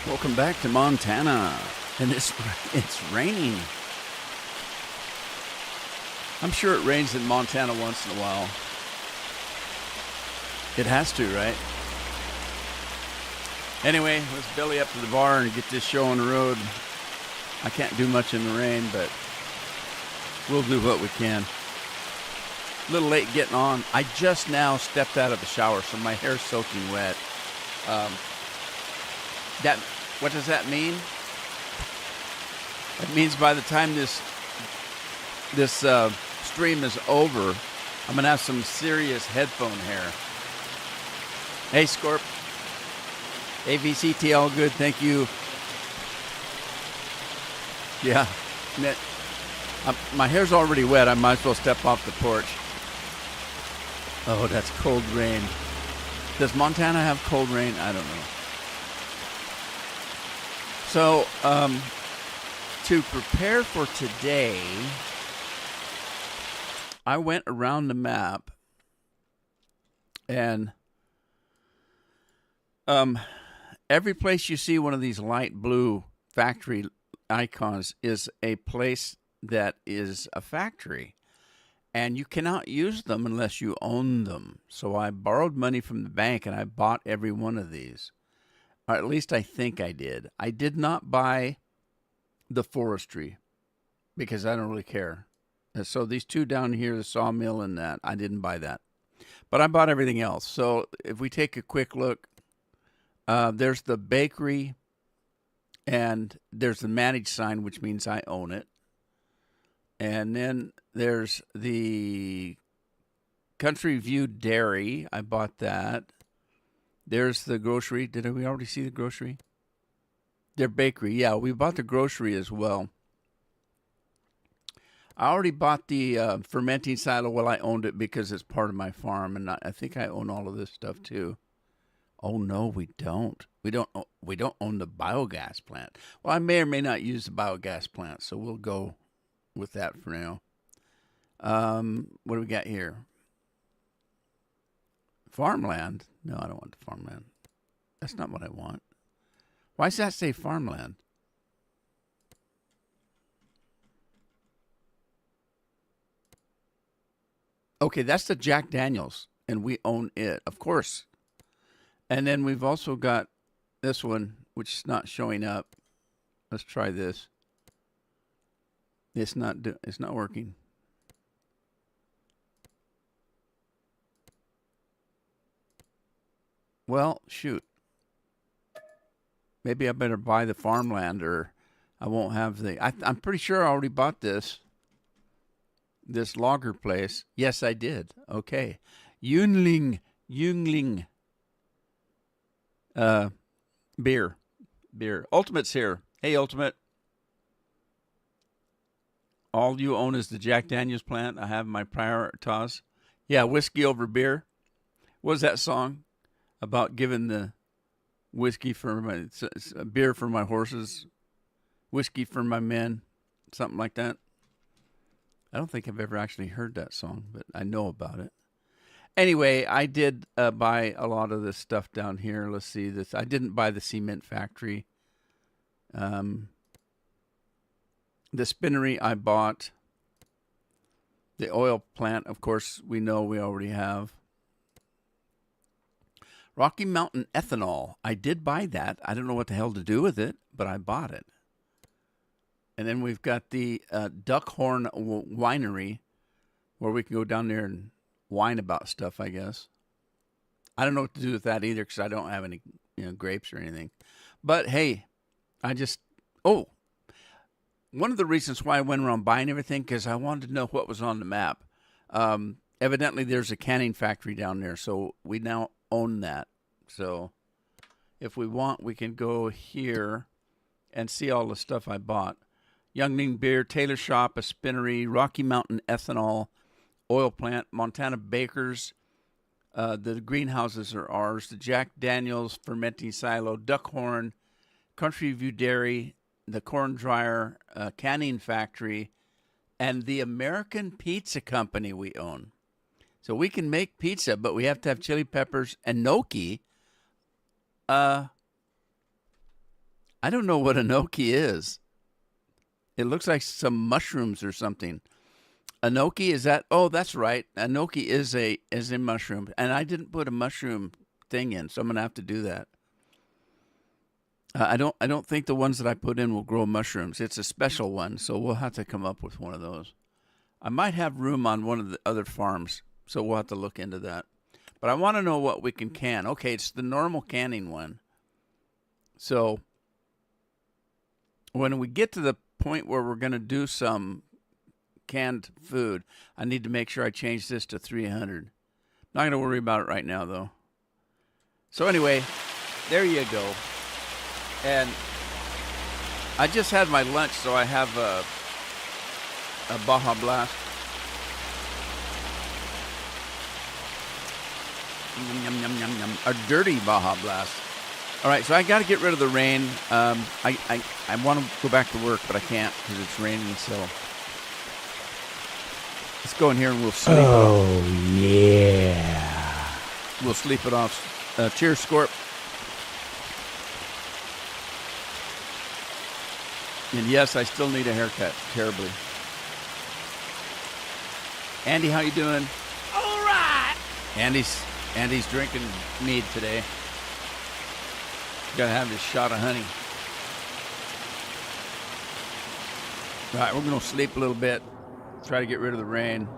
Welcome back to Montana. And it's raining. I'm sure it rains in Montana once in a while. It has to, right? Anyway, let's belly up to the bar and get this show on the road. I can't do much in the rain, but we'll do what we can. A little late getting on. I just now stepped out of the shower, so my hair's soaking wet. What does that mean? It means by the time this stream is over, I'm gonna have some serious headphone hair. Hey, Scorp. AVCT, all good, thank you. Yeah, my hair's already wet. I might as well step off the porch. Oh, that's cold rain. Does Montana have cold rain? I don't know. So, to prepare for today, I went around the map and every place you see one of these light blue factory icons is a place that is a factory. And you cannot use them unless you own them. So I borrowed money from the bank and I bought every one of these. Or at least I think I did. I did not buy the forestry because I don't really care. And so these two down here, the sawmill and that, I didn't buy that. But I bought everything else. So if we take a quick look, there's the bakery and there's the managed sign, which means I own it. And then there's the Country View Dairy. I bought that. There's the grocery. Did we already see the grocery? Their bakery. Yeah, we bought the grocery as well. I already bought the fermenting silo. Well, I owned it because it's part of my farm, and I think I own all of this stuff too. Oh no, we don't. We don't own the biogas plant. Well, I may or may not use the biogas plant, so we'll go with that for now. What do we got here? Farmland? No, I don't want the farmland. That's not what I want. Why does that say farmland? Okay, that's the Jack Daniels, and we own it, of course. And then we've also got this one, which is not showing up. Let's try this. It's not working. Well, shoot. Maybe I better buy the farmland, or I won't have the. I'm pretty sure I already bought this logger place. Yes, I did. Okay, Yungling, beer. Ultimate's here. Hey, Ultimate. All you own is the Jack Daniels plant. I have my prioritas. Yeah, whiskey over beer. What was that song about giving the whiskey for my beer for my horses, whiskey for my men, something like that? I don't think I've ever actually heard that song, but I know about it. Anyway, I did buy a lot of this stuff down here. Let's see this. I didn't buy the cement factory. The spinnery I bought. The oil plant, of course, we know we already have. Rocky Mountain Ethanol. I did buy that. I don't know what the hell to do with it, but I bought it. And then we've got the Duckhorn Winery, where we can go down there and whine about stuff, I guess. I don't know what to do with that either because I don't have any grapes or anything. But hey, one of the reasons why I went around buying everything, because I wanted to know what was on the map. Evidently, there's a canning factory down there, so we now own that. So if we want, we can go here and see all the stuff I bought. Youngling Beer, Taylor Shop, a spinnery, Rocky Mountain Ethanol, oil plant, Montana Bakers. The greenhouses are ours. The Jack Daniels fermenting silo, Duckhorn, Country View Dairy, the corn dryer, canning factory, and the American Pizza Company we own. So we can make pizza, but we have to have chili peppers and gnocchi. I don't know what enoki is. It looks like some mushrooms or something. Enoki, is that? Oh, that's right. Enoki is a mushroom, and I didn't put a mushroom thing in, so I'm gonna have to do that. I don't think the ones that I put in will grow mushrooms. It's a special one, so we'll have to come up with one of those. I might have room on one of the other farms, so we'll have to look into that. But I want to know what we can can. Okay, it's the normal canning one. So when we get to the point where we're going to do some canned food, I need to make sure I change this to 300. Not going to worry about it right now, though. So anyway, there you go. And I just had my lunch, so I have a Baja Blast. Yum, yum, yum, yum. A dirty Baja Blast. All right, so I got to get rid of the rain. I want to go back to work, but I can't because it's raining. So let's go in here and we'll sleep. Oh yeah. We'll sleep it off. Cheers, Scorp. And yes, I still need a haircut terribly. Andy, how you doing? All right. Andy's drinking mead today. Gotta have this shot of honey. All right, we're gonna sleep a little bit. Try to get rid of the rain.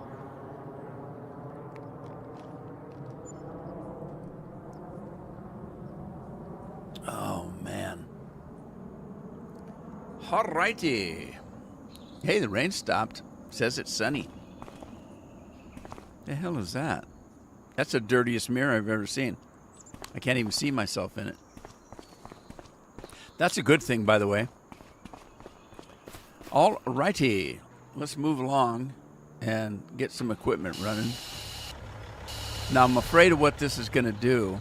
Oh man. Alrighty. Hey, the rain stopped. Says it's sunny. The hell is that? That's the dirtiest mirror I've ever seen. I can't even see myself in it. That's a good thing, by the way. All righty. Let's move along and get some equipment running. Now, I'm afraid of what this is going to do.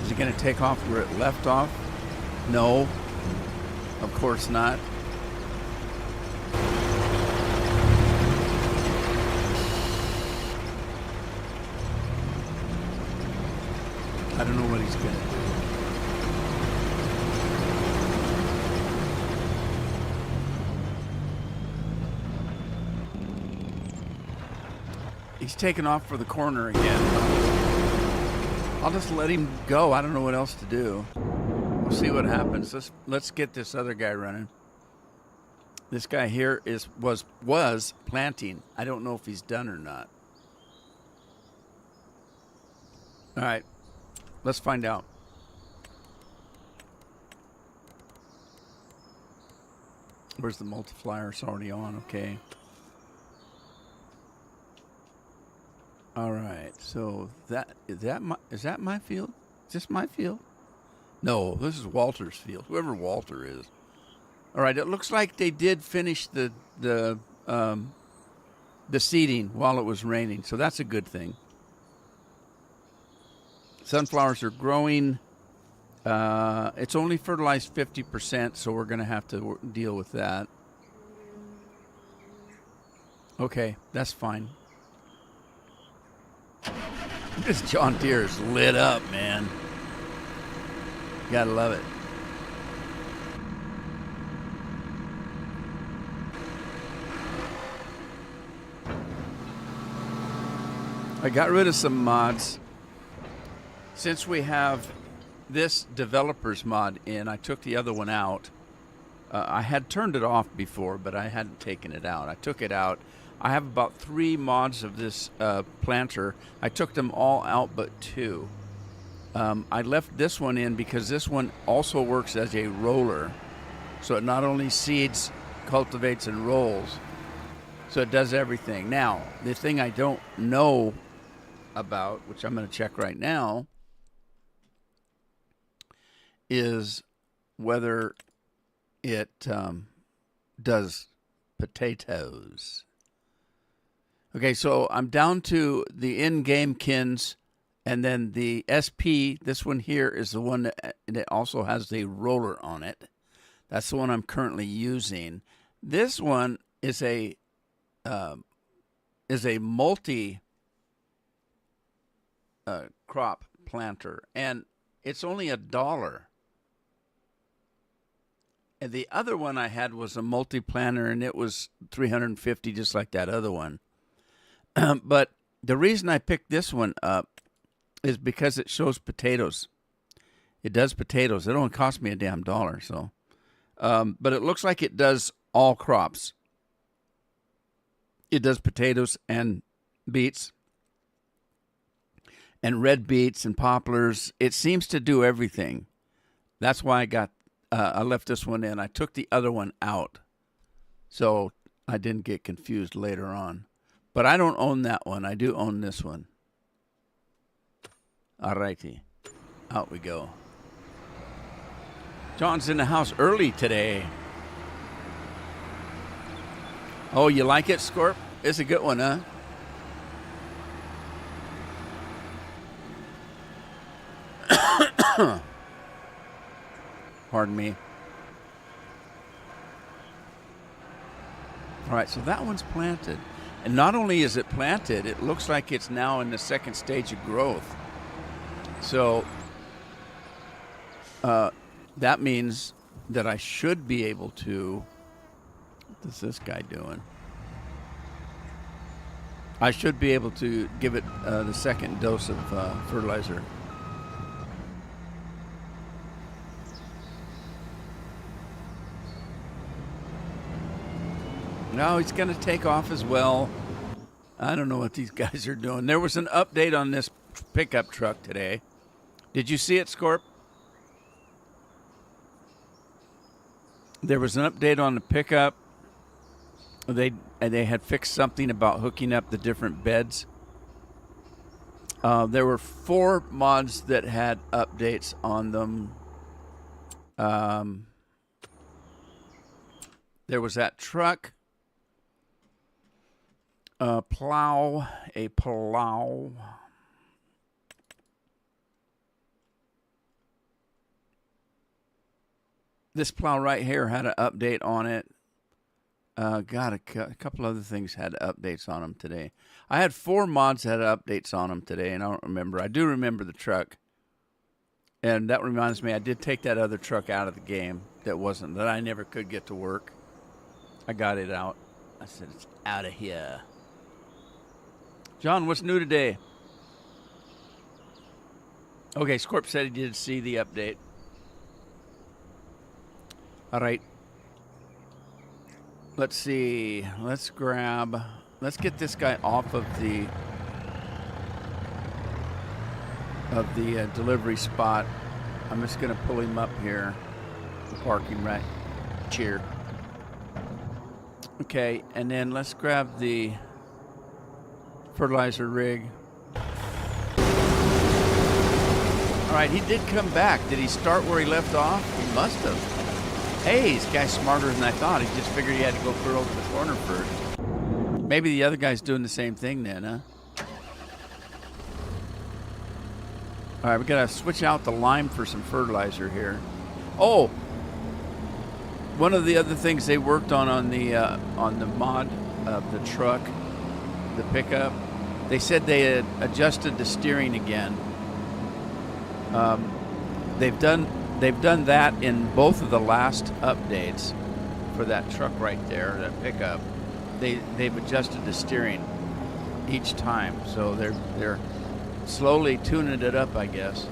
Is it going to take off where it left off? No. Of course not. I don't know what he's going to do. He's taking off for the corner again. I'll just let him go. I don't know what else to do. We'll see what happens. Let's get this other guy running. This guy here was planting. I don't know if he's done or not. All right. Let's find out. Where's the multiplier? It's already on. Okay. All right. So is that my field? Is this my field? No, this is Walter's field. Whoever Walter is. All right. It looks like they did finish the seeding while it was raining, so that's a good thing. Sunflowers are growing. It's only fertilized 50%, so we're going to have to deal with that. Okay, that's fine. This John Deere is lit up, man. Gotta love it. I got rid of some mods. Since we have this developers mod in, I took the other one out. I had turned it off before, but I hadn't taken it out. I took it out. I have about 3 mods of this planter. I took them all out but 2. I left this one in because this one also works as a roller. So it not only seeds, cultivates, and rolls. So it does everything. Now, the thing I don't know about, which I'm going to check right now, is whether it does potatoes. Okay, so I'm down to the in-game kins, and then the SP, this one here is the one that also has the roller on it. That's the one I'm currently using. This one is a multi crop planter, and It's only $1. And the other one I had was a multi-planter, and it was $350, just like that other one. But the reason I picked this one up is because it shows potatoes. It does potatoes. It only cost me a damn $1. So, but it looks like it does all crops. It does potatoes and beets and red beets and poplars. It seems to do everything. That's why I left this one in. I took the other one out so I didn't get confused later on. But I don't own that one. I do own this one. All righty. Out we go. John's in the house early today. Oh, you like it, Scorp? It's a good one, huh? Pardon me. All right, so that one's planted. And not only is it planted, it looks like it's now in the second stage of growth. So that means that I should be able to... What is this guy doing? I should be able to give it the second dose of fertilizer. No, he's going to take off as well. I don't know what these guys are doing. There was an update on this pickup truck today. Did you see it, Scorp? There was an update on the pickup. They had fixed something about hooking up the different beds. There were 4 mods that had updates on them. There was that truck. Plow. This plow right here had an update on it. A couple other things had updates on them today. I had 4 mods that had updates on them today, and I don't remember. I do remember the truck. And that reminds me, I did take that other truck out of the game that I never could get to work. I got it out. I said, it's out of here. John, what's new today? Okay, Scorp said he did see the update. All right. Let's see. Let's get this guy off of the delivery spot. I'm just going to pull him up here. Park him right here. Okay, and then let's grab the fertilizer rig. All right, he did come back. Did he start where he left off? He must have. Hey, this guy's smarter than I thought. He just figured he had to go clear over the corner first. Maybe the other guy's doing the same thing then, huh? All right, we got to switch out the lime for some fertilizer here. Oh, one of the other things they worked on the mod of the truck, the pickup, they said they had adjusted the steering again. They've done that in both of the last updates for that truck right there, that pickup. They've adjusted the steering each time, so they're slowly tuning it up, I guess.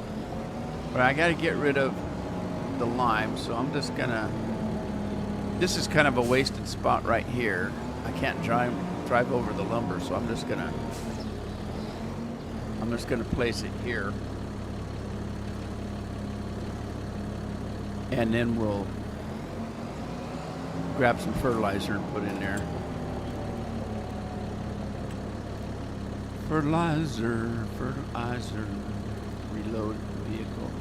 But I got to get rid of the lime, so I'm just gonna. This is kind of a wasted spot right here. I can't drive over the lumber, so I'm just gonna place it here. And then we'll grab some fertilizer and put in there. Fertilizer, reload vehicle,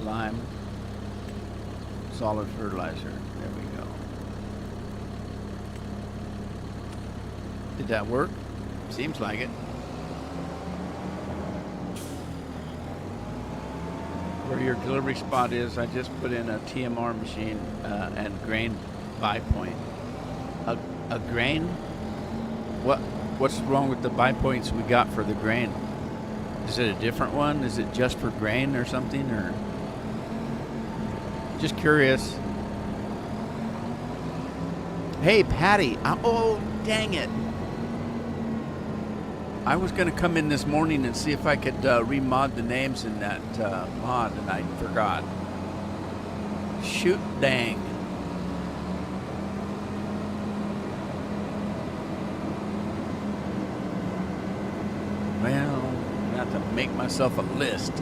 lime, solid fertilizer. There we go. Did that work? Seems like it. Where your delivery spot is, I just put in a TMR machine and grain buy point. A grain? What's wrong with the buy points we got for the grain? Is it a different one? Is it just for grain or something? Or just curious. Hey, Patty. Oh, dang it. I was going to come in this morning and see if I could remod the names in that mod, and I forgot. Shoot dang. Well, I have to make myself a list.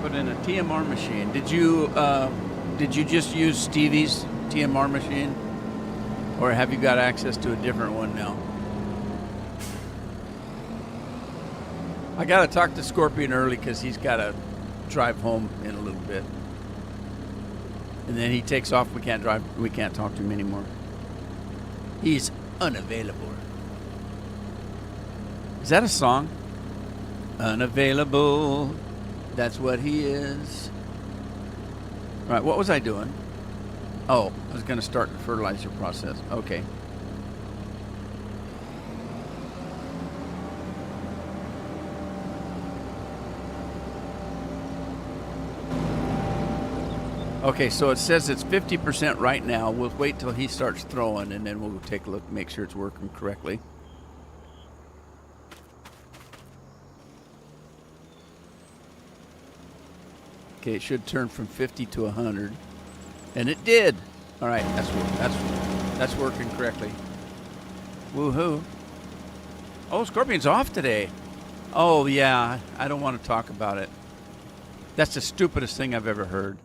Put in a TMR machine. Did you just use Stevie's TMR machine? Or have you got access to a different one now? I got to talk to Scorpion early because he's got to drive home in a little bit. And then he takes off. We can't talk to him anymore. He's unavailable. Is that a song? Unavailable. That's what he is. All right, what was I doing? Oh, I was going to start the fertilizer process. Okay. Okay, so it says it's 50% right now. We'll wait till he starts throwing, and then we'll take a look, make sure it's working correctly. Okay, it should turn from 50 to 100. And it did. All right, that's working correctly. Woohoo. Oh, Scorpion's off today. Oh, yeah, I don't want to talk about it. That's the stupidest thing I've ever heard.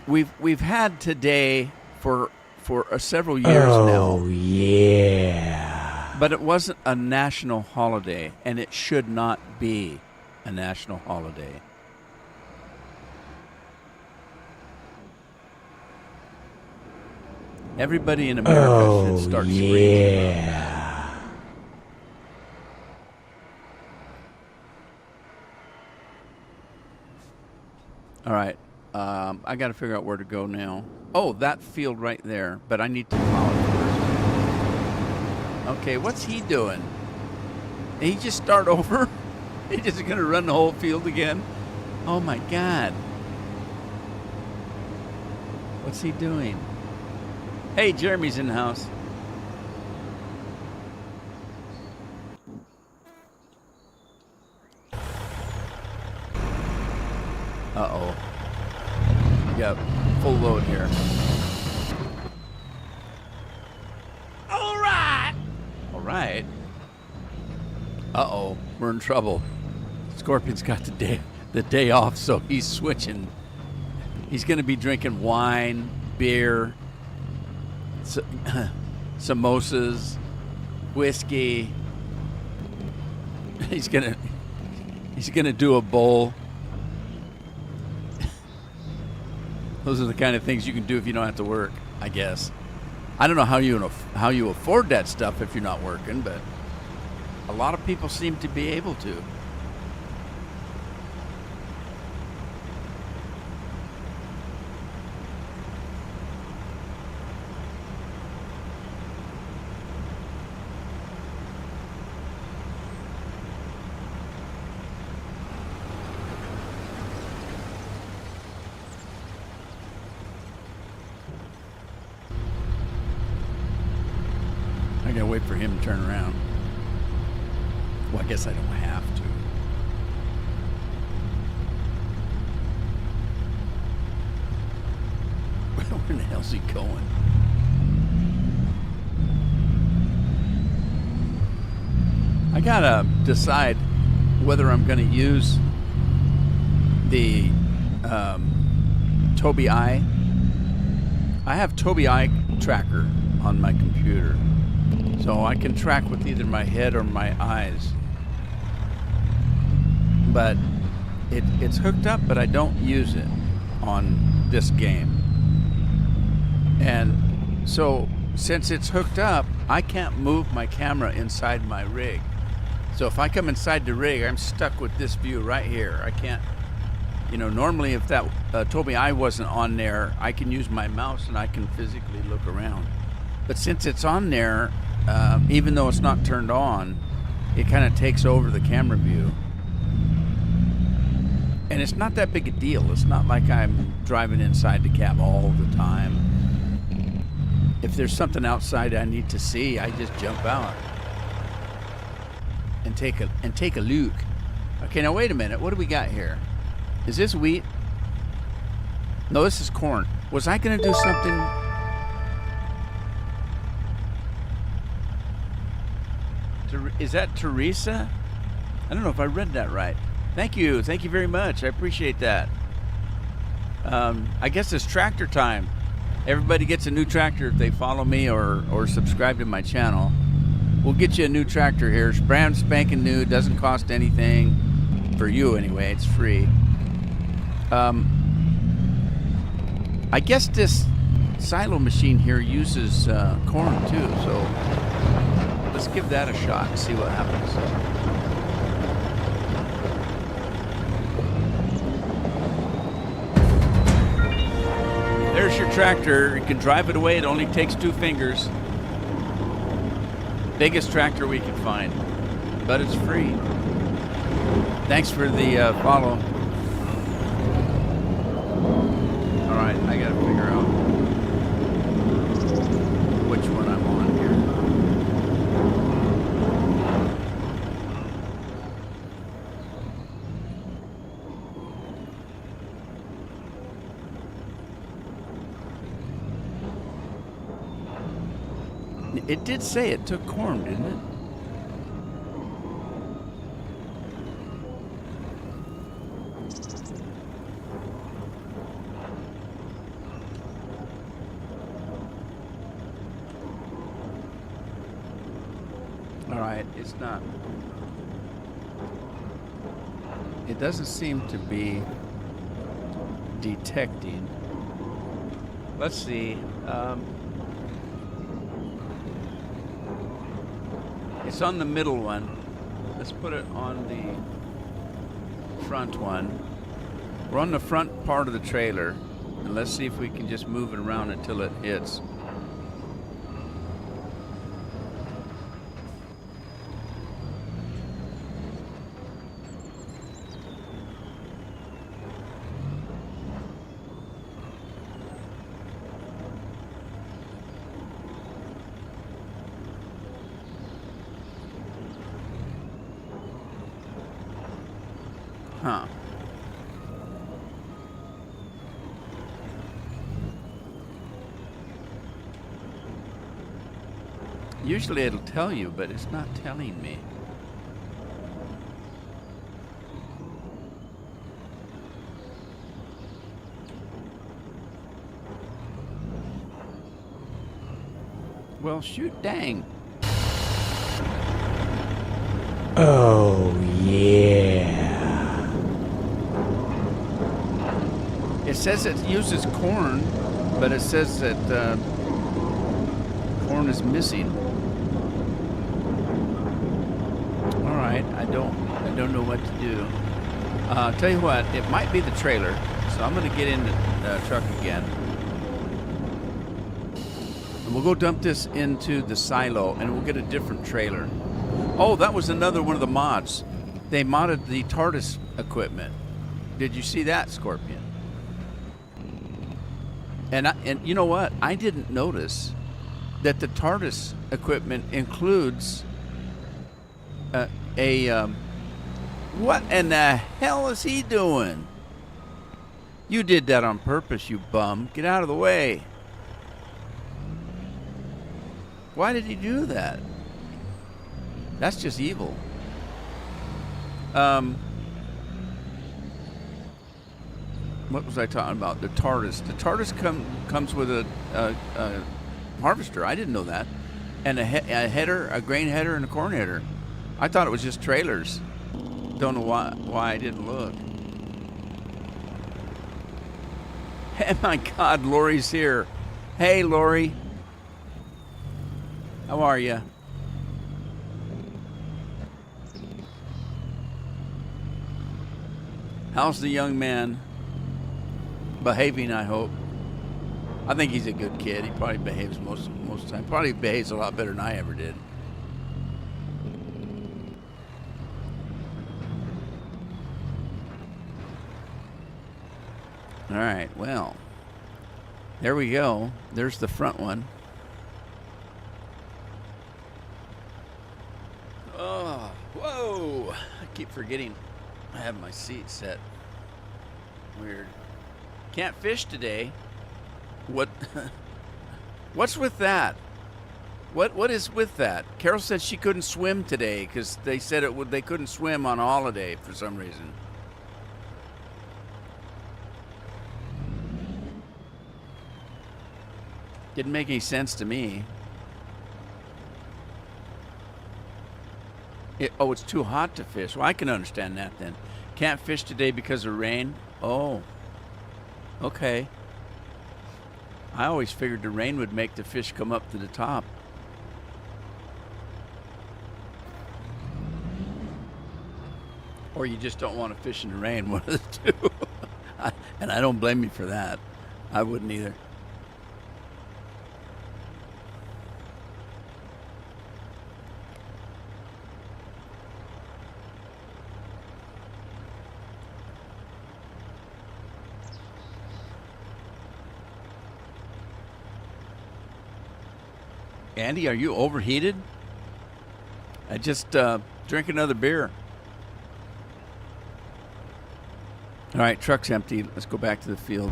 We've had today for several years now. Oh, yeah. But it wasn't a national holiday, and it should not be a national holiday. Everybody in America should start screaming about that. All right. I got to figure out where to go now. Oh, that field right there. But I need to plow it first. Okay, what's he doing? Did he just start over? He just going to run the whole field again? Oh, my God. What's he doing? Hey, Jeremy's in the house. Uh-oh. Yeah, full load here. All right. All right. Uh-oh, we're in trouble. Scorpion's got the day off, so he's switching. He's going to be drinking wine, beer, samosas, whiskey. He's gonna do a bowl. Those are the kind of things you can do if you don't have to work, I guess. I don't know how you afford that stuff if you're not working, but a lot of people seem to be able to. I gotta wait for him to turn around. Well, I guess I don't have to. Where in the hell's he going? I gotta decide whether I'm gonna use the Tobii Eye. I have Tobii Eye tracker on my computer. So I can track with either my head or my eyes. But it's hooked up, but I don't use it on this game. And so since it's hooked up, I can't move my camera inside my rig. So if I come inside the rig, I'm stuck with this view right here. I You know, normally if that Tobii Eye wasn't on there, I can use my mouse and I can physically look around. But since it's on there, even though it's not turned on, it kind of takes over the camera view. And it's not that big a deal. It's not like I'm driving inside the cab all the time. If there's something outside I need to see, I just jump out and take a look. Okay, now wait a minute. What do we got here? Is this wheat? No, this is corn. Was I going to do something? Is that Teresa? I don't know if I read that right. Thank you. Thank you very much. I appreciate that. I guess it's tractor time. Everybody gets a new tractor if they follow me or subscribe to my channel. We'll get you a new tractor here. It's brand spanking new. Doesn't cost anything. For you anyway. It's free. I guess this silo machine here uses corn too. So let's give that a shot and see what happens. There's your tractor. You can drive it away. It only takes 2 fingers. Biggest tractor we can find, but it's free. Thanks for the follow. All right, I gotta figure out which one I'm on here. It did say it took corn, didn't it? All right, it's not. It doesn't seem to be detecting. Let's see. It's on the middle one. Let's put it on the front one. We're on the front part of the trailer, and let's see if we can just move it around until it hits. Huh. Usually it'll tell you, but it's not telling me. Well, shoot, dang. Oh, yeah. It says it uses corn, but it says that corn is missing. All right, I don't know what to do. I'll tell you what, it might be the trailer, so I'm going to get in the truck again. And we'll go dump this into the silo, and we'll get a different trailer. Oh, that was another one of the mods. They modded the TARDIS equipment. Did you see that, Scorpion? And you know what? I didn't notice that the TARDIS equipment includes what in the hell is he doing? You did that on purpose, you bum. Get out of the way. Why did he do that? That's just evil. What was I talking about? The TARDIS. The TARDIS comes with a harvester. I didn't know that. And a header, a grain header, and a corn header. I thought it was just trailers. Don't know why I didn't look. Hey, my God, Lori's here. Hey, Lori. How are you? How's the young man behaving, I hope? I think he's a good kid. He probably behaves most of the time. Probably behaves a lot better than I ever did. All right, well, there we go. There's the front one. Oh, whoa! I keep forgetting I have my seat set. Weird. Can't fish today. What? What's with that? What is with that? Carol said she couldn't swim today because they said they couldn't swim on a holiday for some reason. Didn't make any sense to me. It's too hot to fish. Well, I can understand that then. Can't fish today because of rain? Oh, okay. I always figured the rain would make the fish come up to the top. Or you just don't want to fish in the rain, one of the two. And I don't blame you for that. I wouldn't either. Andy, are you overheated? I just drink another beer. All right, truck's empty. Let's go back to the field.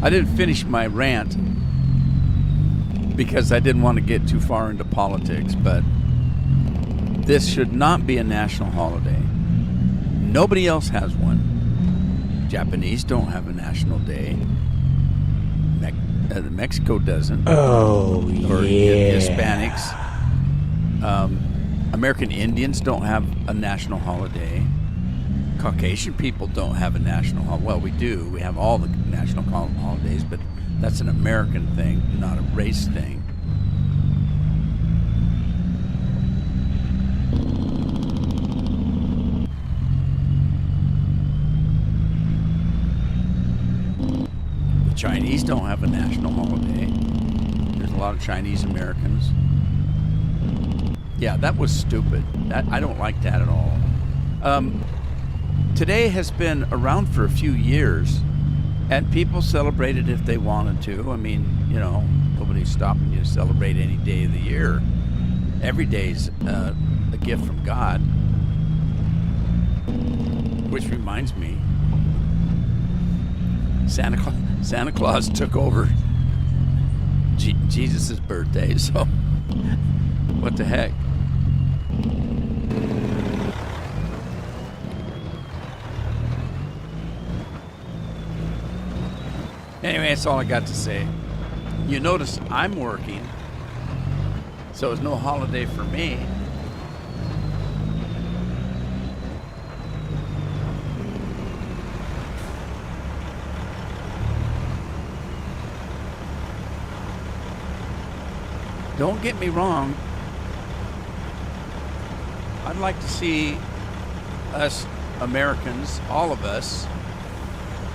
I didn't finish my rant because I didn't want to get too far into politics, but this should not be a national holiday. Nobody else has one. Japanese don't have a national day. Mexico doesn't. Oh, or yeah. Hispanics. American Indians don't have a national holiday. Caucasian people don't have a national holiday. Well, we do. We have all the national holidays, but that's an American thing, not a race thing. Chinese don't have a national holiday. There's a lot of Chinese Americans. Yeah, that was stupid. I don't like that at all. Today has been around for a few years, and people celebrate it if they wanted to. I mean, you know, nobody's stopping you to celebrate any day of the year. Every day's a gift from God. Which reminds me, Santa Claus took over Jesus' birthday, so what the heck? Anyway, that's all I got to say. You notice I'm working, so it's no holiday for me. Don't get me wrong. I'd like to see us Americans, all of us,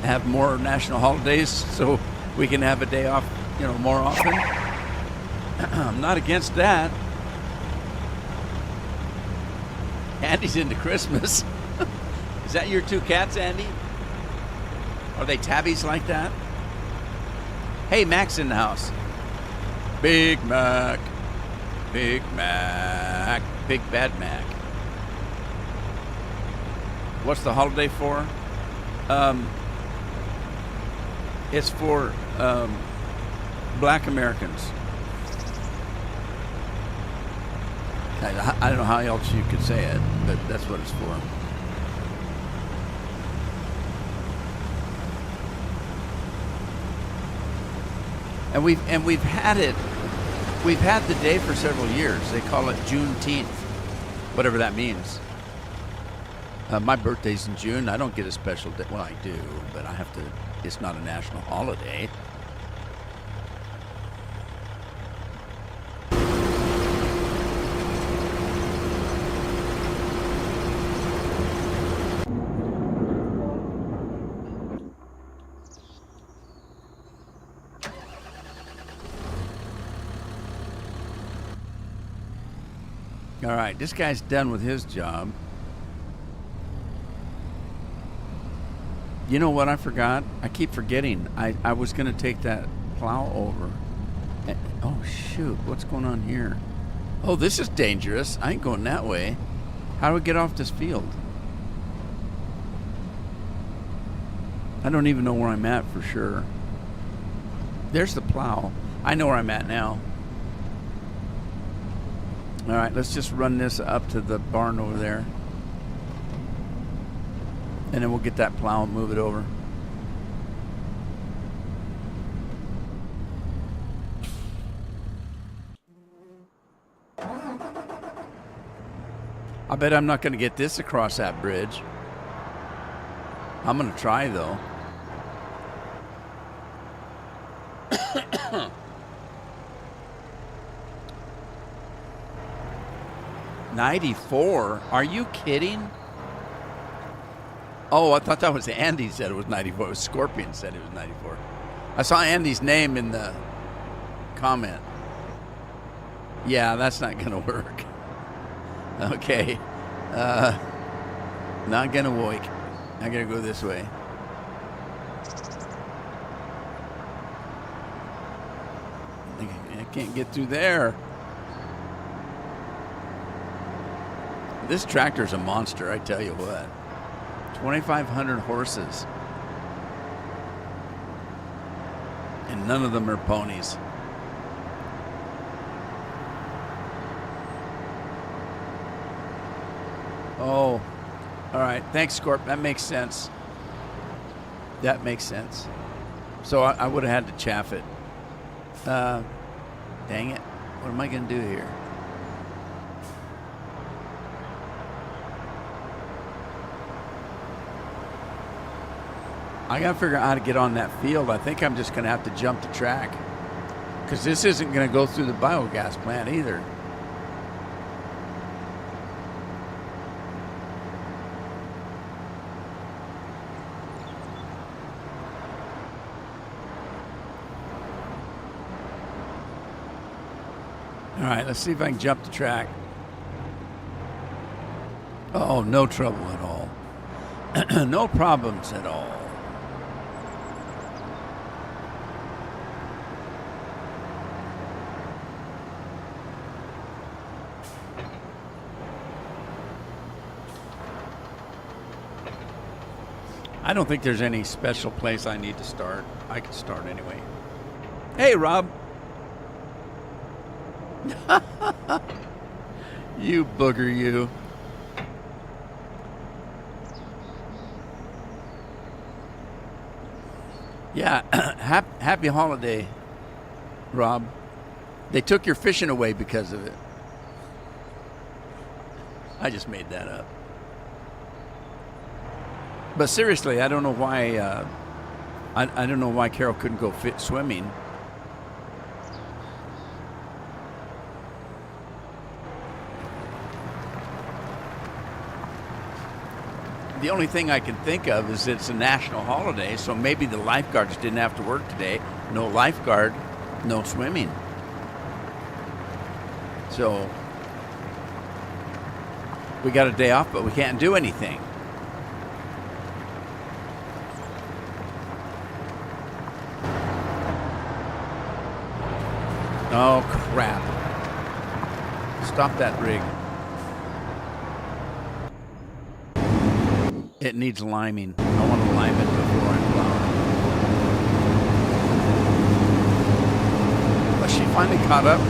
have more national holidays so we can have a day off, you know, more often. I'm not against that. Andy's into Christmas. Is that your two cats, Andy? Are they tabbies like that? Hey, Mac's in the house. Big Mac, Big Mac, Big Bad Mac. What's the holiday for? It's for Black Americans. I don't know how else you could say it, but that's what it's for. And we've had it. We've had the day for several years. They call it Juneteenth, whatever that means. My birthday's in June. I don't get a special day. Well, I do, but I have to. It's not a national holiday. All right, this guy's done with his job. You know what I forgot? I keep forgetting. I was going to take that plow over. Oh, shoot. What's going on here? Oh, this is dangerous. I ain't going that way. How do we get off this field? I don't even know where I'm at for sure. There's the plow. I know where I'm at now. All right, let's just run this up to the barn over there. And then we'll get that plow and move it over. I bet I'm not going to get this across that bridge. I'm going to try, though. $94? Are you kidding? Oh, I thought that was Andy said it was 94. It was Scorpion said it was 94. I saw Andy's name in the comment. Yeah, that's not going to work. Okay. Not going to work. I got to go this way. I can't get through there. This tractor's a monster, I tell you what. 2,500 horses. And none of them are ponies. Oh, all right. Thanks, Scorp. That makes sense. That makes sense. So I would have had to chaff it. Dang it. What am I going to do here? I got to figure out how to get on that field. I think I'm just going to have to jump the track. Because this isn't going to go through the biogas plant either. All right, let's see if I can jump the track. Oh, no trouble at all. No problems at all. I don't think there's any special place I need to start. I can start anyway. Hey, Rob. You booger, you. Yeah, happy holiday, Rob. They took your fishing away because of it. I just made that up. But seriously, I don't know why. I don't know why Carol couldn't go swimming. The only thing I can think of is it's a national holiday, so maybe the lifeguards didn't have to work today. No lifeguard, no swimming. So we got a day off, but we can't do anything. Oh, crap. Stop that rig. It needs liming. I want to lime it before I plow. But she finally caught up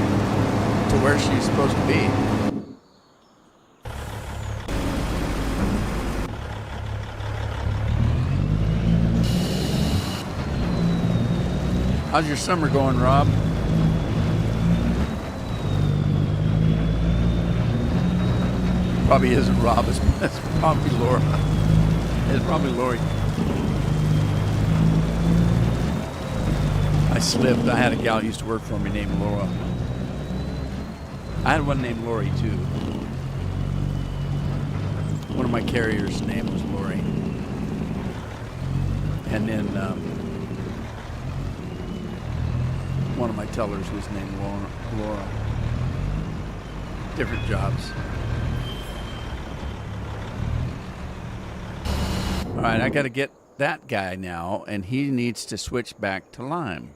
to where she's supposed to be. How's your summer going, Rob? Probably isn't Rob. It's probably Laura. It's probably Lori. I slipped. I had a gal who used to work for me named Laura. I had one named Lori, too. One of my carriers' name was Lori. And then one of my tellers was named Laura. different jobs. All right, I got to get that guy now, and he needs to switch back to lime.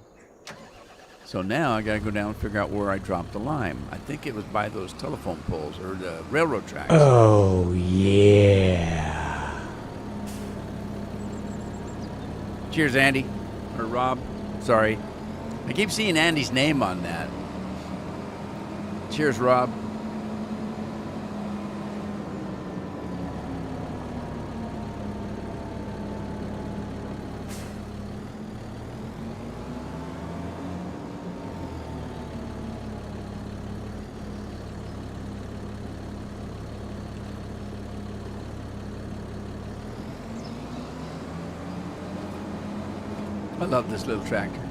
So now I got to go down and figure out where I dropped the lime. I think it was by those telephone poles or the railroad tracks. Oh, yeah. Cheers, Andy. Or Rob. Sorry. I keep seeing Andy's name on that. Cheers, Rob. I love this little tractor.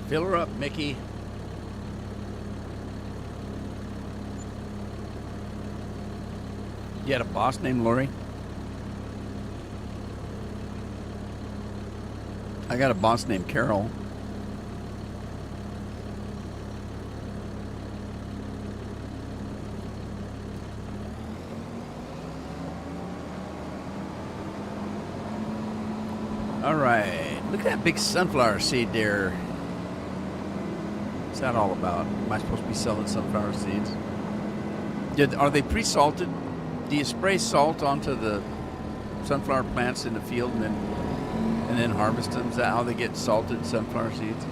Fill her up, Mickey. You had a boss named Lori? I got a boss named Carol. All right. Look at that big sunflower seed there. What's that all about? Am I supposed to be selling sunflower seeds? Are they pre-salted? Do you spray salt onto the sunflower plants in the field and then harvest them? Is that how they get salted sunflower seeds?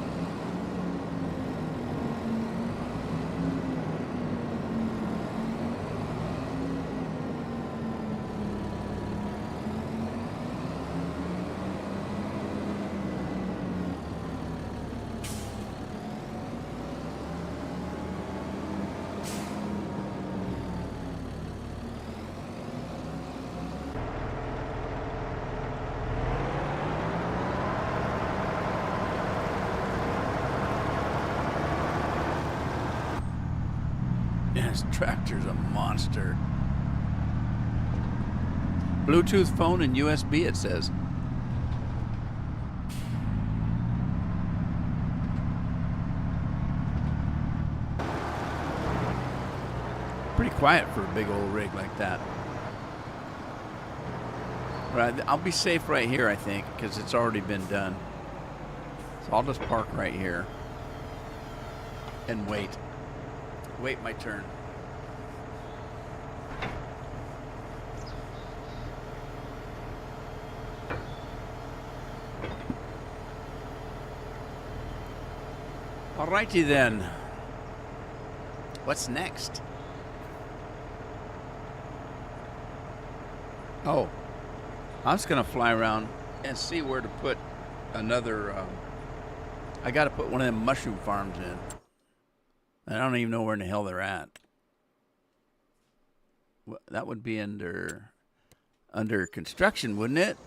This tractor's a monster. Bluetooth phone and USB, it says. Pretty quiet for a big old rig like that. Right, I'll be safe right here, I think, because it's already been done. So I'll just park right here and wait. Wait my turn. Alrighty then. What's next? Oh, I was gonna fly around and see where to put another. I got to put one of them mushroom farms in. I don't even know where in the hell they're at. That would be under construction, wouldn't it?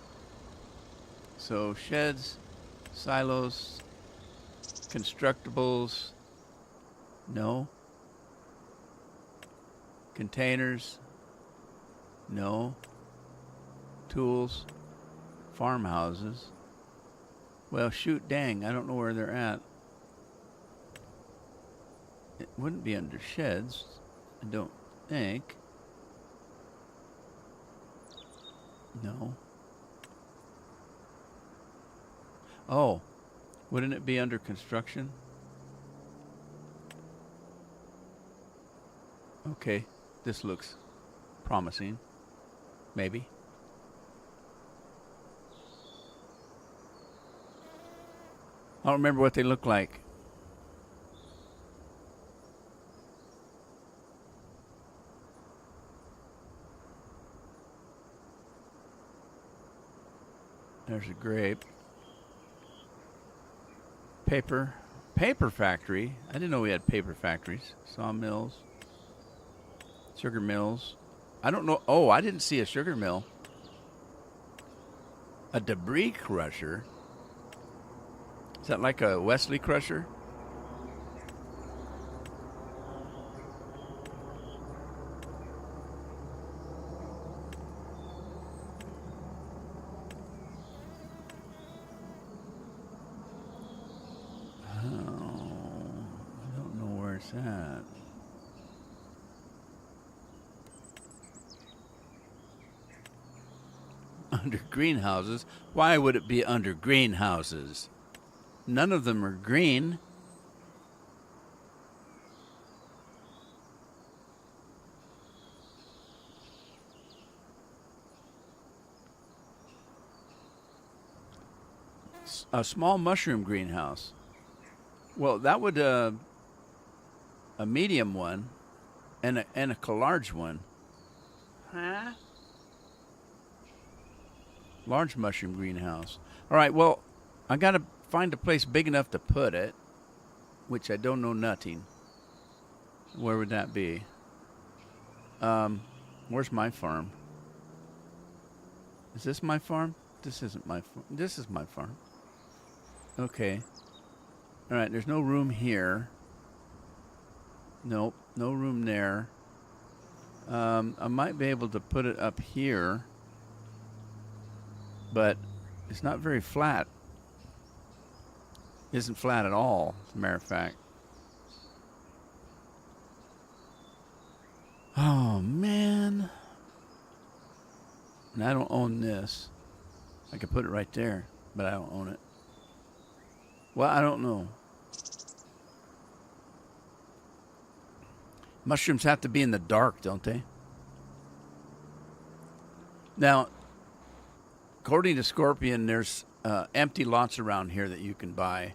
So sheds, silos, constructibles, no. Containers, no. Tools, farmhouses. Well, shoot dang, I don't know where they're at. It wouldn't be under sheds, I don't think. No. Oh, wouldn't it be under construction? Okay, this looks promising. Maybe. I don't remember what they look like. There's a grape. Paper factory. I didn't know we had paper factories. Sawmills. Sugar mills. I don't know. Oh, I didn't see a sugar mill. A debris crusher. Is that like a Wesley crusher? Where's that? Under greenhouses? Why would it be under greenhouses? None of them are green. A small mushroom greenhouse. Well, that would a medium one and a large one. Huh? Large mushroom greenhouse. All right, well, I got to find a place big enough to put it, which I don't know nothing. Where would that be? Where's my farm? Is this my farm? This isn't my farm. This is my farm. Okay. All right, there's no room here. Nope, no room there. I might be able to put it up here, but it's not very flat. It isn't flat at all, as a matter of fact. Oh, man. And I don't own this. I could put it right there, but I don't own it. Well, I don't know. Mushrooms have to be in the dark, don't they? Now, according to Scorpion, there's empty lots around here that you can buy.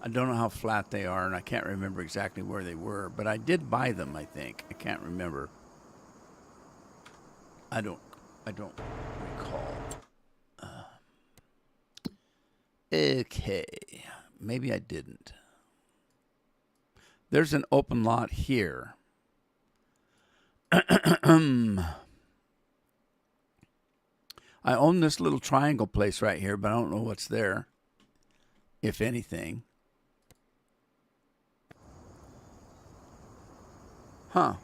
I don't know how flat they are, and I can't remember exactly where they were, but I did buy them, I think. I can't remember. I don't recall. Okay. Maybe I didn't. There's an open lot here. I own this little triangle place right here, but I don't know what's there, if anything. Huh.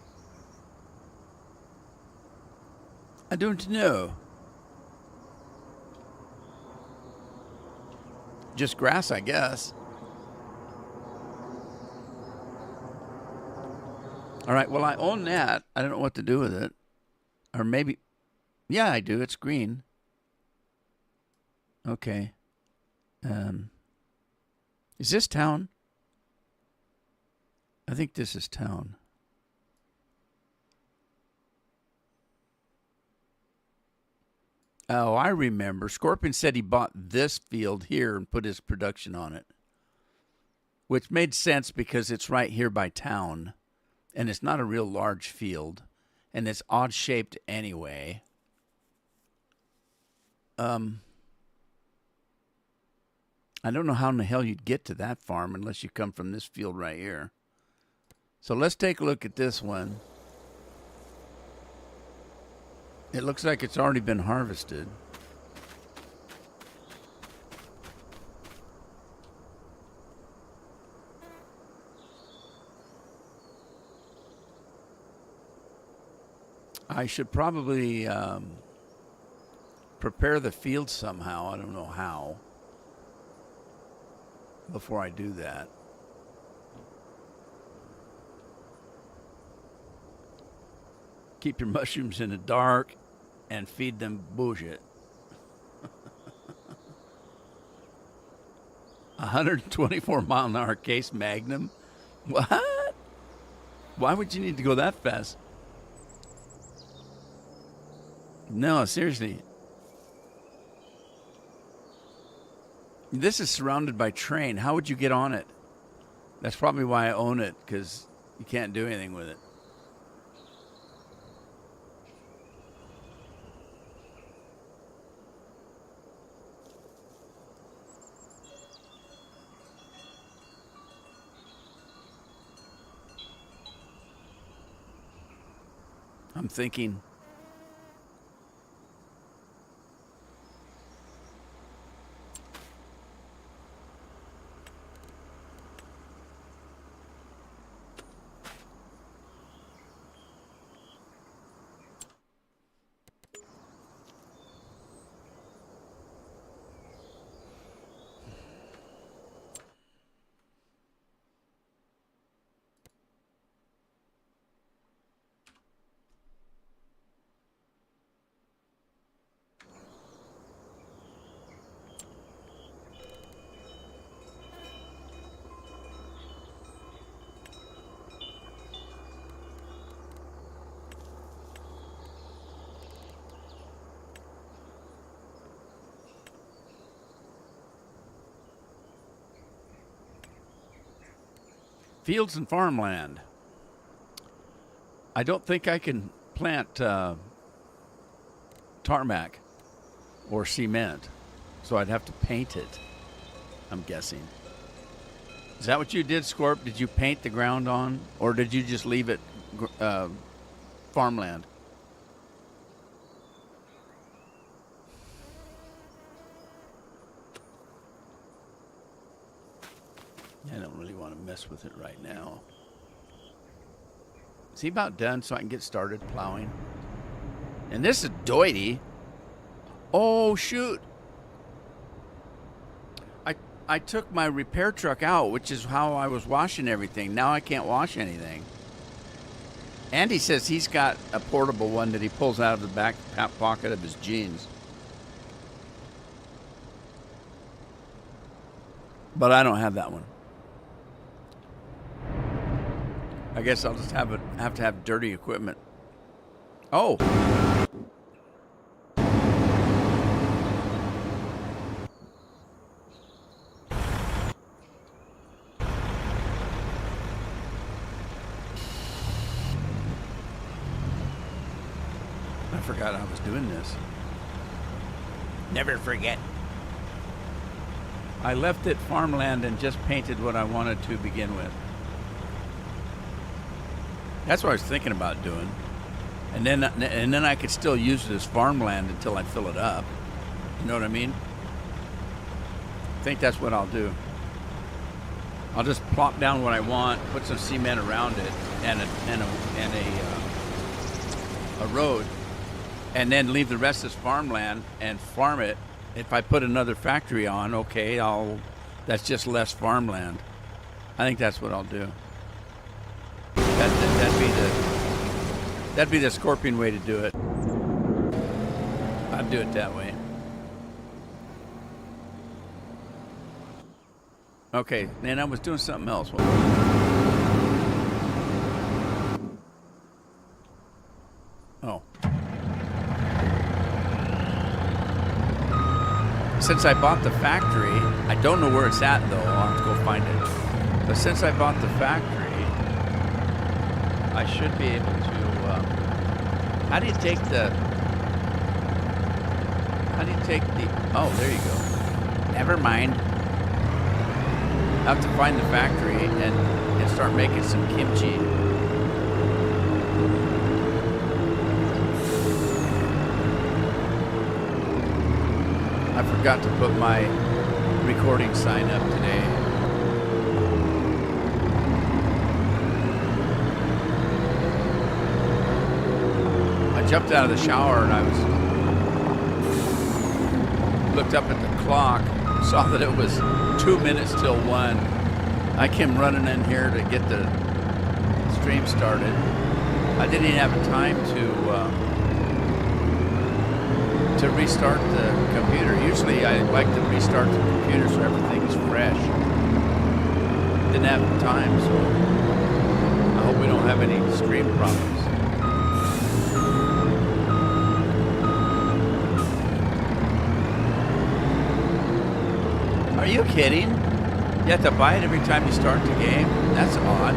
I don't know. Just grass, I guess. All right, well, I own that. I don't know what to do with it. Or maybe, yeah, I do. It's green. Okay. Is this town? I think this is town. Oh, I remember. Scorpion said he bought this field here and put his production on it, which made sense because it's right here by town, and it's not a real large field, and it's odd-shaped anyway. I don't know how in the hell you'd get to that farm unless you come from this field right here. So let's take a look at this one. It looks like it's already been harvested. I should probably prepare the field somehow. I don't know how. Before I do that. Keep your mushrooms in the dark and feed them bullshit. 124-mile-an-hour Case Magnum? What? Why would you need to go that fast? No, seriously. This is surrounded by train. How would you get on it? That's probably why I own it, because you can't do anything with it. I'm thinking. Fields and farmland. I don't think I can plant tarmac or cement, so I'd have to paint it, I'm guessing. Is that what you did, Scorp? Did you paint the ground on, or did you just leave it farmland? I don't really want to mess with it right now. Is he about done so I can get started plowing? And this is Doity. Oh, shoot. I took my repair truck out, which is how I was washing everything. Now I can't wash anything. Andy says he's got a portable one that he pulls out of the back pocket of his jeans. But I don't have that one. I guess I'll just have to have dirty equipment. Oh. I forgot I was doing this. Never forget. I left it farmland and just painted what I wanted to begin with. That's what I was thinking about doing. And then I could still use it as farmland until I fill it up. You know what I mean? I think that's what I'll do. I'll just plop down what I want, put some cement around it, and a road, and then leave the rest as farmland and farm it. If I put another factory on, okay, that's just less farmland. I think that's what I'll do. That'd be the Scorpion way to do it. I'd do it that way. Okay, then I was doing something else. Oh. Since I bought the factory, I don't know where it's at though. I'll have to go find it. But since I bought the factory, I should be able to. How do you take the? Oh, there you go. Never mind. I have to find the factory and start making some kimchi. I forgot to put my recording sign up today. I jumped out of the shower and I looked up at the clock, saw that it was 2 minutes till 1. I came running in here to get the stream started. I didn't even have time to restart the computer. Usually I like to restart the computer so everything is fresh. Didn't have time, so I hope we don't have any stream problems. Are you kidding? You have to buy it every time you start the game? That's odd.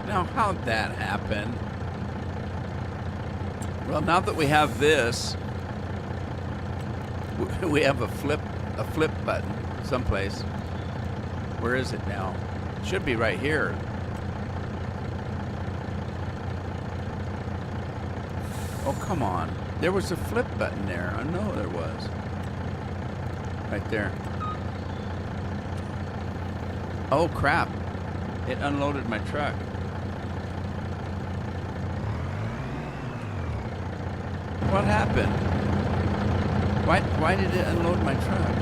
Now, how'd that happen? Well, now that we have this, we have a flip button someplace. Where is it now? It should be right here. Oh, come on. There was a flip button there. I know there was. Right there. Oh, crap. It unloaded my truck. What happened? Why did it unload my truck?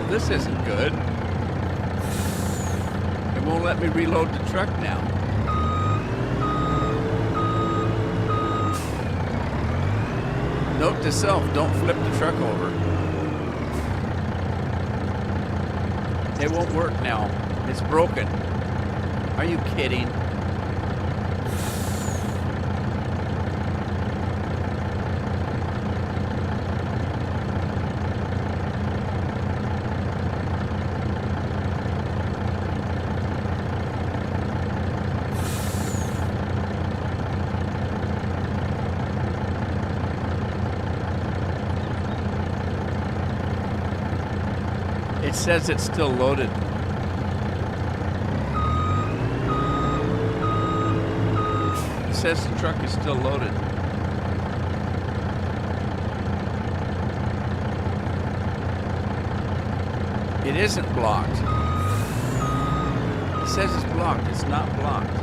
This isn't good. It won't let me reload the truck now. Note to self, don't flip the truck over. It won't work now. It's broken. Are you kidding? It says it's still loaded. It says the truck is still loaded. It isn't blocked. It says it's blocked. It's not blocked.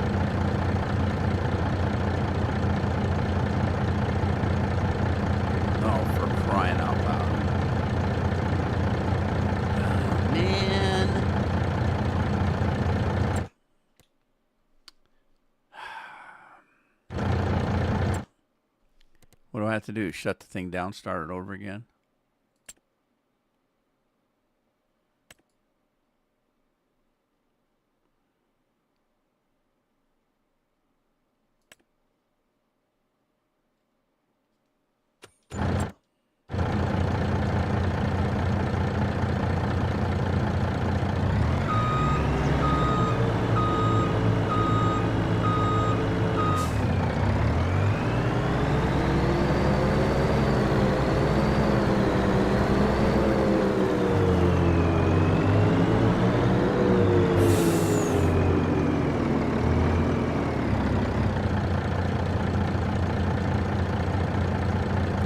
Oh, for crying out loud. What do I have to do? Shut the thing down, start it over again?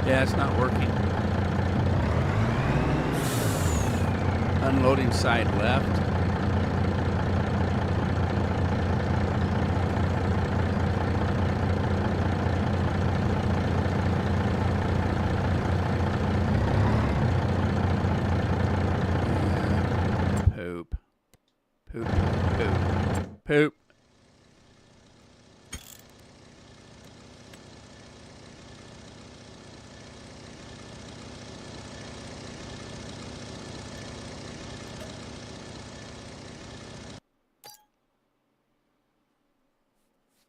Yeah, it's not working. Unloading side left. Poop. Poop. Poop. Poop.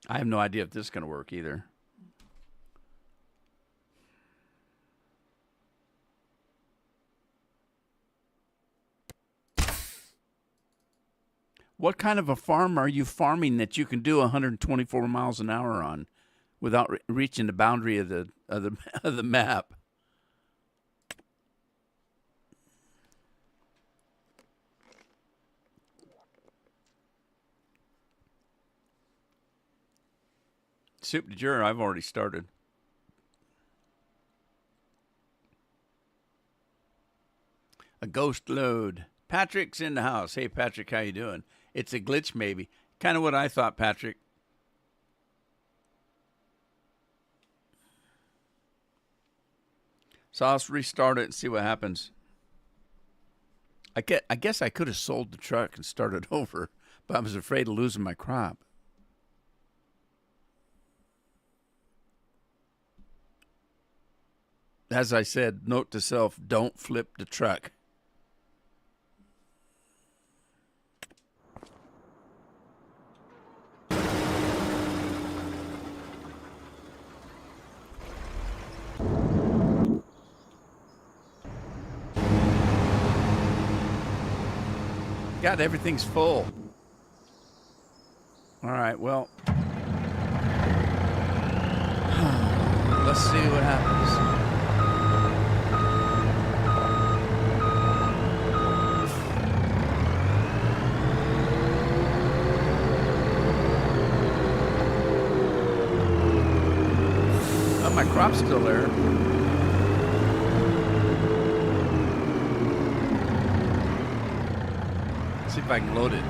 I have no idea if this is going to work either. What kind of a farm are you farming that you can do 124 miles an hour on without reaching the boundary of the map? Soup de jour, I've already started. A ghost load. Patrick's in the house. Hey, Patrick, how you doing? It's a glitch, maybe. Kind of what I thought, Patrick. So I'll restart it and see what happens. I guess I could have sold the truck and started over, but I was afraid of losing my crop. As I said, note to self, don't flip the truck. God, everything's full. All right, well. Let's see what happens. Oh, my crop's still there. See if I can load it.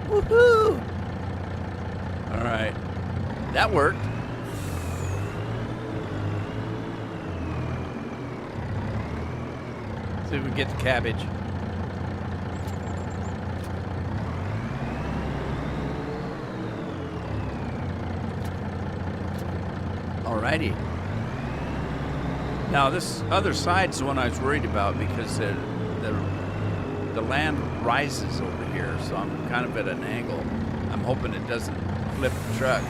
Woohoo! All right, that worked. See if we can get the cabbage. Alrighty. Now this other side's the one I was worried about because the land rises over here, so I'm kind of at an angle. I'm hoping it doesn't flip the truck.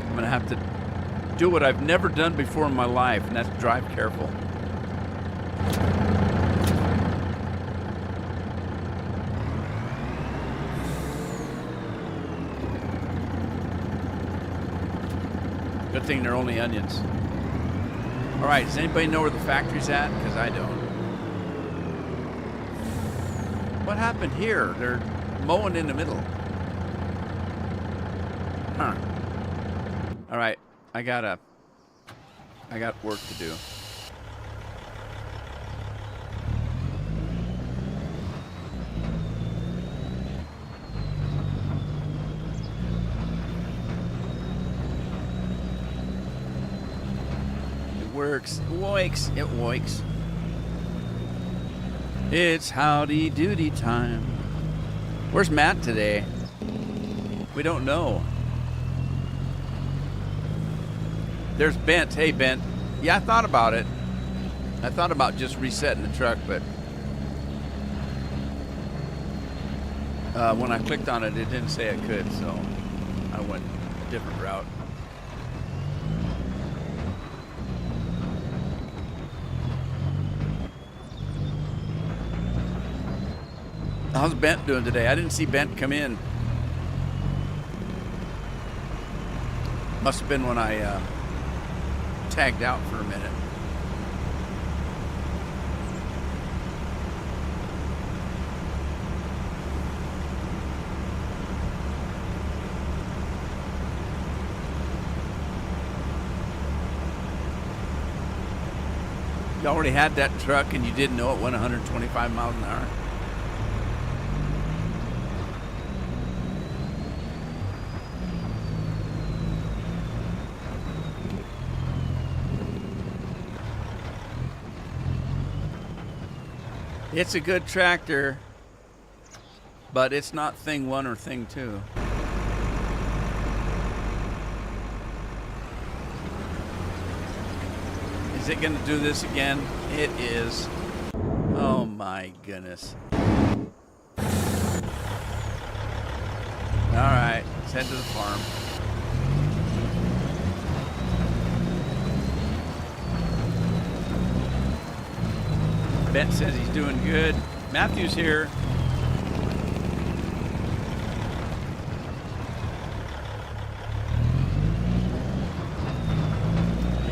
I'm gonna have to do what I've never done before in my life, and that's drive careful. Good thing they're only onions. All right, does anybody know where the factory's at? Because I don't. What happened here? They're mowing in the middle. Huh. All right, I got work to do. Works. It works. It's howdy doody time. Where's Matt today? We don't know. There's Bent. Hey, Bent. Yeah, I thought about it. I thought about just resetting the truck, but when I clicked on it, it didn't say I could, so I went a different route. How's Bent doing today? I didn't see Bent come in. Must have been when I tagged out for a minute. You already had that truck and you didn't know it went 125 miles an hour? It's a good tractor, but it's not thing one or thing two. Is it going to do this again? It is. Oh my goodness. All right, let's head to the farm. Bent says he's doing good. Matthew's here.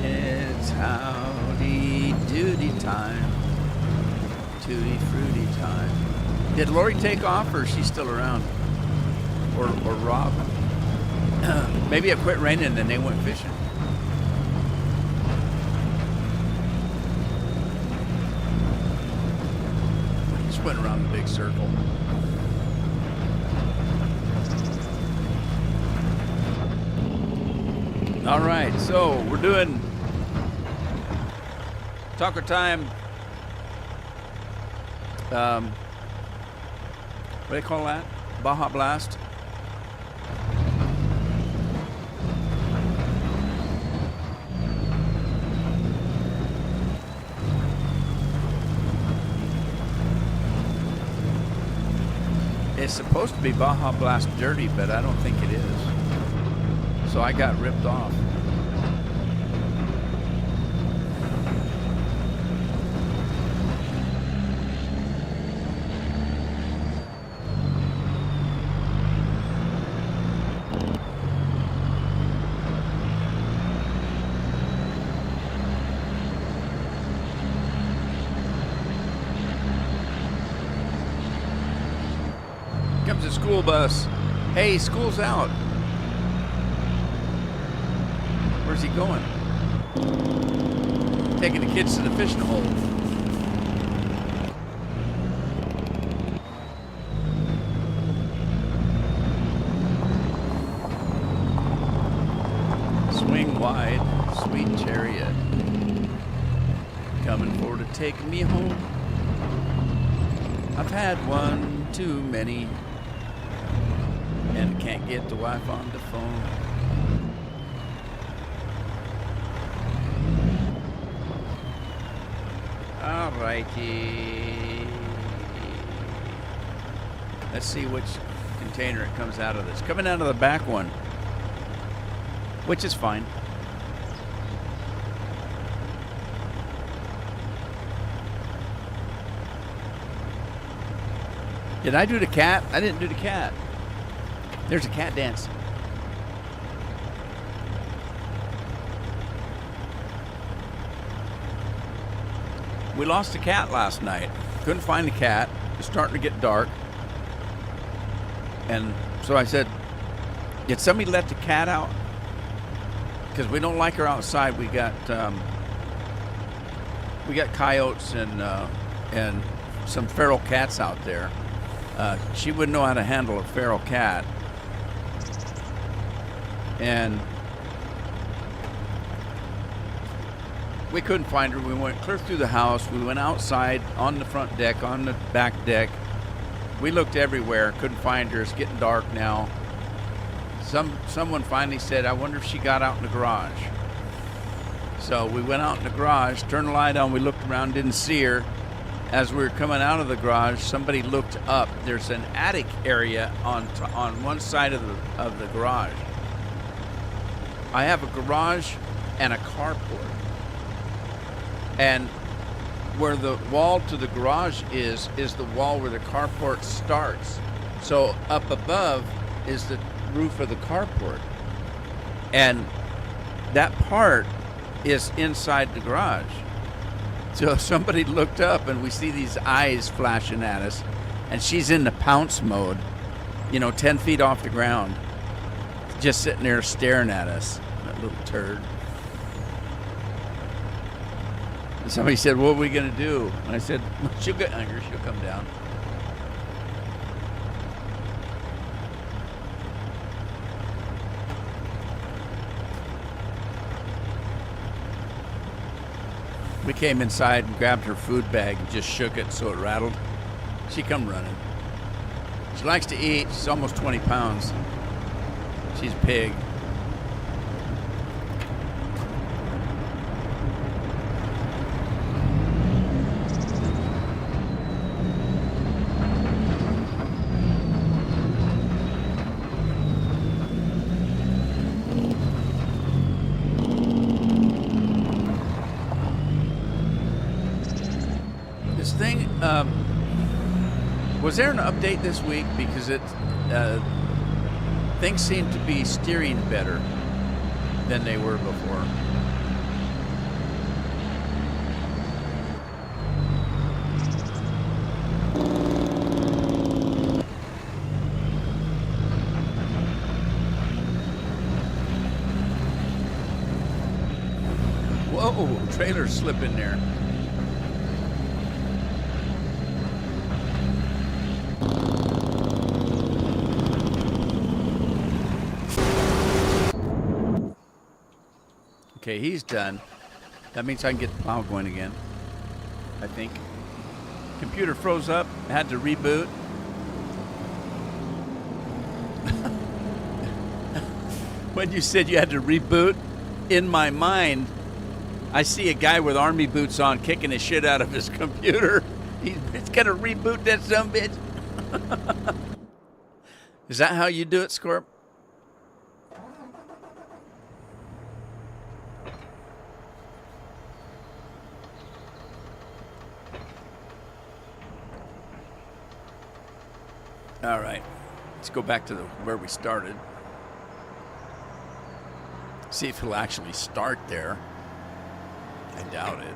It's howdy doody time. Tutti fruity time. Did Lori take off or is she still around? Or Rob? Maybe it quit raining and then they went fishing. Went around the big circle. All right, so we're doing taco time. What do they call that? Baja Blast. It's supposed to be Baja Blast Dirty, but I don't think it is. So I got ripped off. Comes a school bus. Hey, school's out. Where's he going? Taking the kids to the fishing hole. Swing wide, sweet chariot. Coming for to take me home. I've had one too many. And can't get the wife on the phone. Alrighty. Let's see which container it comes out of this. Coming out of the back one, which is fine. Did I do the cat? I didn't do the cat. There's a cat dance. We lost a cat last night. Couldn't find the cat. It was starting to get dark. And so I said, did somebody let the cat out? Because we don't like her outside. We got coyotes and some feral cats out there. She wouldn't know how to handle a feral cat. And we couldn't find her. We went clear through the house. We went outside, on the front deck, on the back deck. We looked everywhere, couldn't find her. It's getting dark now. Someone finally said, I wonder if she got out in the garage. So we went out in the garage, turned the light on, we looked around, didn't see her. As we were coming out of the garage, somebody looked up. There's an attic area on one side of the garage. I have a garage and a carport. And where the wall to the garage is the wall where the carport starts. So up above is the roof of the carport. And that part is inside the garage. So somebody looked up and we see these eyes flashing at us. And she's in the pounce mode, 10 feet off the ground. Just sitting there staring at us, that little turd. And somebody said, what are we going to do? And I said, she'll get hungry, she'll come down. We came inside and grabbed her food bag and just shook it so it rattled. She come running. She likes to eat. She's almost 20 pounds. She's a pig. This thing, was there an update this week? Because things seem to be steering better than they were before. Whoa, trailer slip in there. Okay, he's done. That means I can get the plow going again, I think. Computer froze up, had to reboot. When you said you had to reboot, in my mind, I see a guy with army boots on kicking the shit out of his computer. He's gonna reboot that sumbitch. Is that how you do it, Scorp? All right, let's go back to where we started. See if he'll actually start there. I doubt it.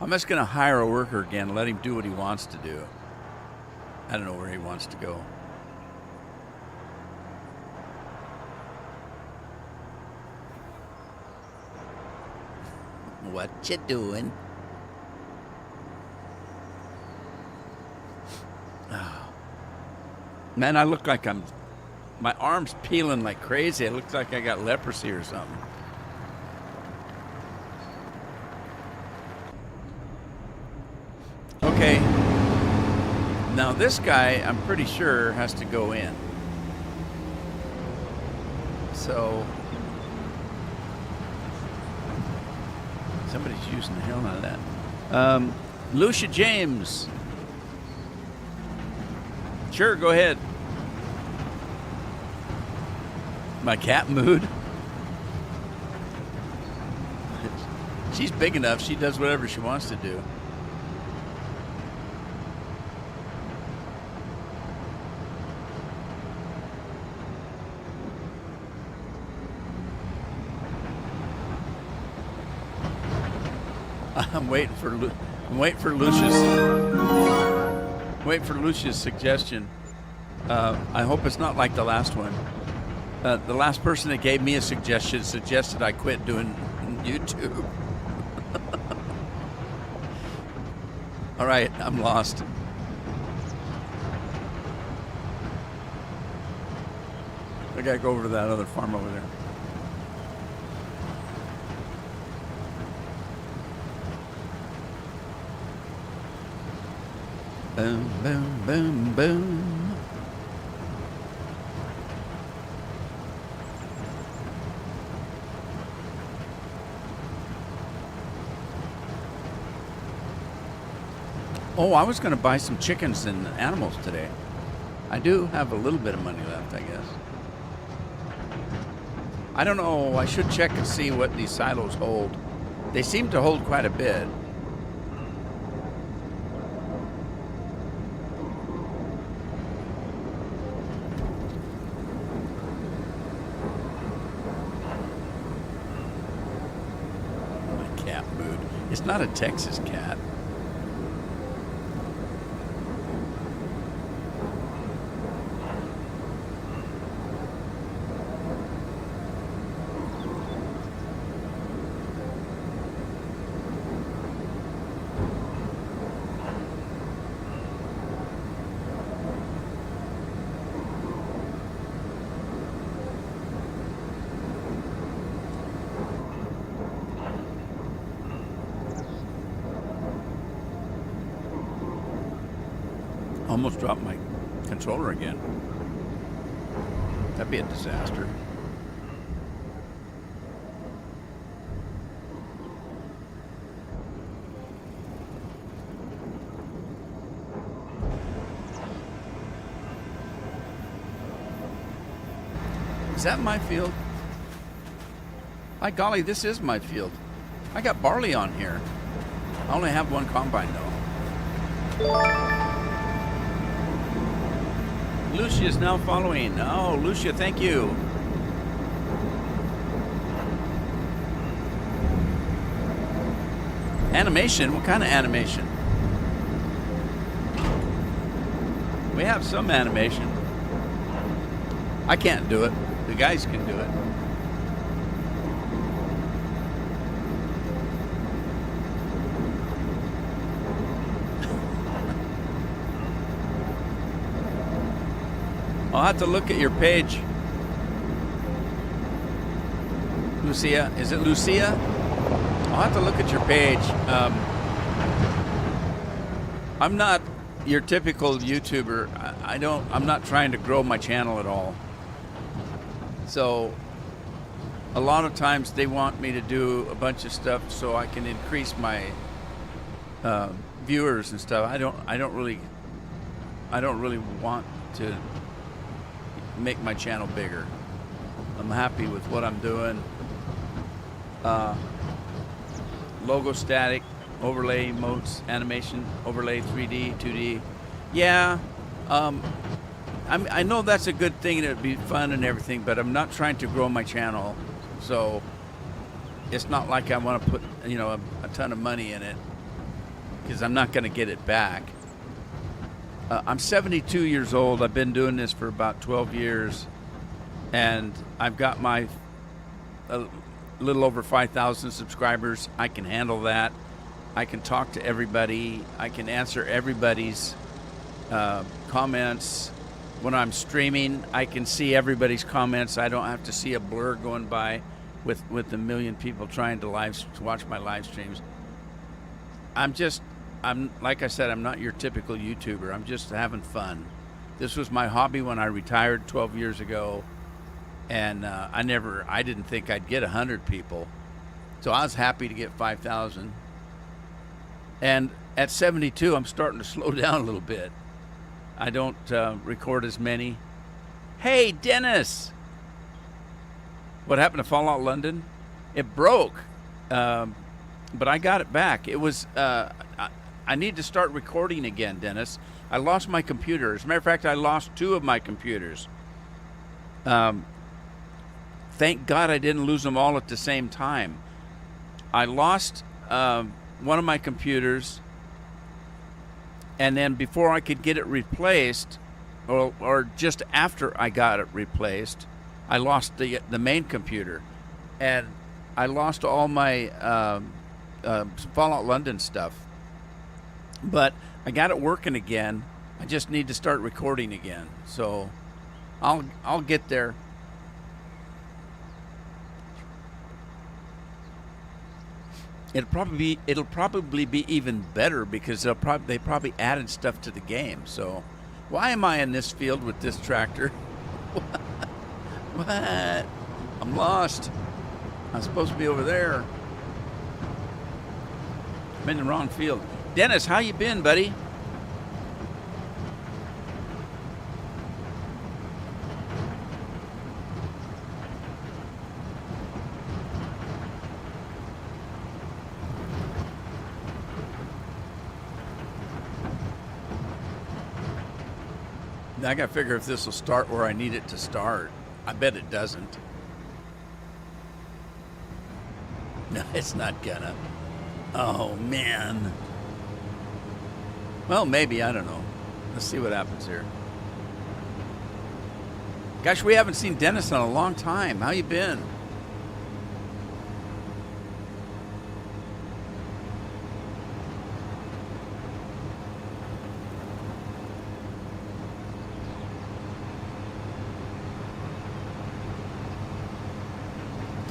I'm just going to hire a worker again and let him do what he wants to do. I don't know where he wants to go. What you doing? Man, I look like my arm's peeling like crazy. It looks like I got leprosy or something. Okay. Now this guy, I'm pretty sure, has to go in. So somebody's using the hell out of that. Lucia James. Sure, go ahead. My cat mood. She's big enough. She does whatever she wants to do. I'm waiting for Lucia's suggestion. I hope it's not like the last one. The last person that gave me a suggestion suggested I quit doing YouTube. All right, I'm lost. I gotta go over to that other farm over there. Boom, boom, boom, boom. Oh, I was going to buy some chickens and animals today. I do have a little bit of money left, I guess. I don't know. I should check and see what these silos hold. They seem to hold quite a bit. My cat mood. It's not a Texas cat. Almost dropped my controller again. That'd be a disaster. Is that my field? By golly, this is my field. I got barley on here. I only have one combine though. Lucia is now following. Oh, Lucia, thank you. Animation? What kind of animation? We have some animation. I can't do it. The guys can do it. I'll have to look at your page. Lucia, is it Lucia? I'll have to look at your page. I'm not your typical YouTuber. I'm not trying to grow my channel at all. So a lot of times they want me to do a bunch of stuff so I can increase my viewers and stuff. I don't really want to make my channel bigger. I'm happy with what I'm doing. Logo static, overlay modes, animation, overlay 3D, 2D. Yeah, I know that's a good thing and it'd be fun and everything, but I'm not trying to grow my channel, so it's not like I want to put a ton of money in it, because I'm not going to get it back. I'm 72 years old. I've been doing this for about 12 years, and I've got my a little over 5,000 subscribers. I can handle that. I can talk to everybody. I can answer everybody's comments. When I'm streaming, I can see everybody's comments. I don't have to see a blur going by with a million people trying to watch my live streams. I'm like I said, I'm not your typical YouTuber. I'm just having fun. This was my hobby when I retired 12 years ago, and I didn't think I'd get 100 people, so I was happy to get 5,000. And at 72, I'm starting to slow down a little bit. I don't record as many. Hey, Dennis! What happened to Fallout London? It broke, but I got it back. It was I need to start recording again, Dennis. I lost my computer. As a matter of fact, I lost 2 of my computers. Thank God I didn't lose them all at the same time. I lost one of my computers, and then before I could get it replaced, or just after I got it replaced, I lost the main computer, and I lost all my Fallout London stuff. But I got it working again. I just need to start recording again. So I'll get there. It'll probably be even better because they probably added stuff to the game. So why am I in this field with this tractor? What? I'm lost. I'm supposed to be over there. I'm in the wrong field. Dennis, how you been, buddy? I gotta figure if this will start where I need it to start. I bet it doesn't. No, it's not gonna. Oh, man. Well, maybe. I don't know. Let's see what happens here. Gosh, we haven't seen Dennis in a long time. How you been?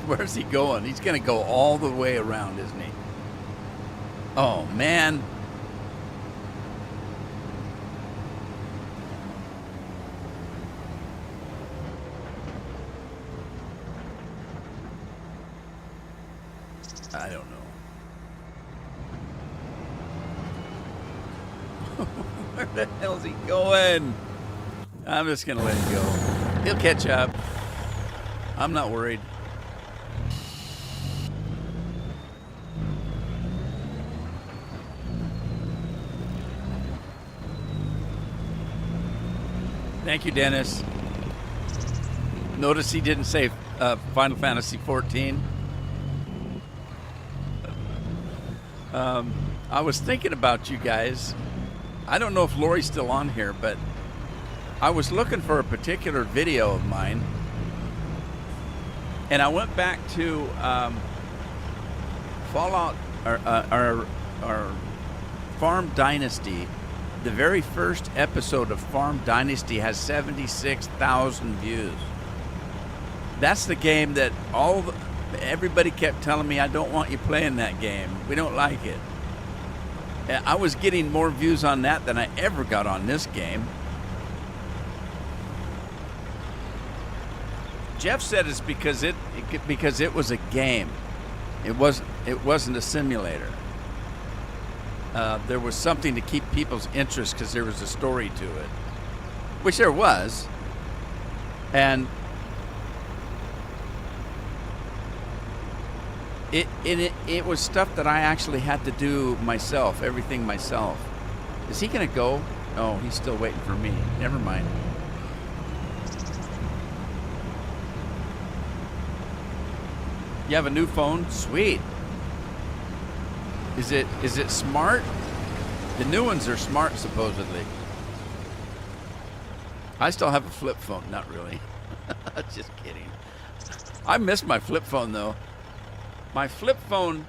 Where's he going? He's going to go all the way around, isn't he? Oh, man. I don't know. Where the hell's he going? I'm just going to let him go. He'll catch up. I'm not worried. Thank you, Dennis. Notice he didn't say Final Fantasy 14. I was thinking about you guys. I don't know if Lori's still on here, but I was looking for a particular video of mine, and I went back to Fallout, our Farm Dynasty. The very first episode of Farm Dynasty has 76,000 views. That's the game that everybody kept telling me, I don't want you playing that game. We don't like it. I was getting more views on that than I ever got on this game. Jeff said it's because it was a game. It wasn't a simulator. there was something to keep people's interest because there was a story to it, which there was. And it was stuff that I actually had to do myself, everything myself. Is he going to go? Oh, he's still waiting for me. Never mind. You have a new phone? Sweet. Is it smart? The new ones are smart, supposedly. I still have a flip phone. Not really. Just kidding. I miss my flip phone, though. My flip phone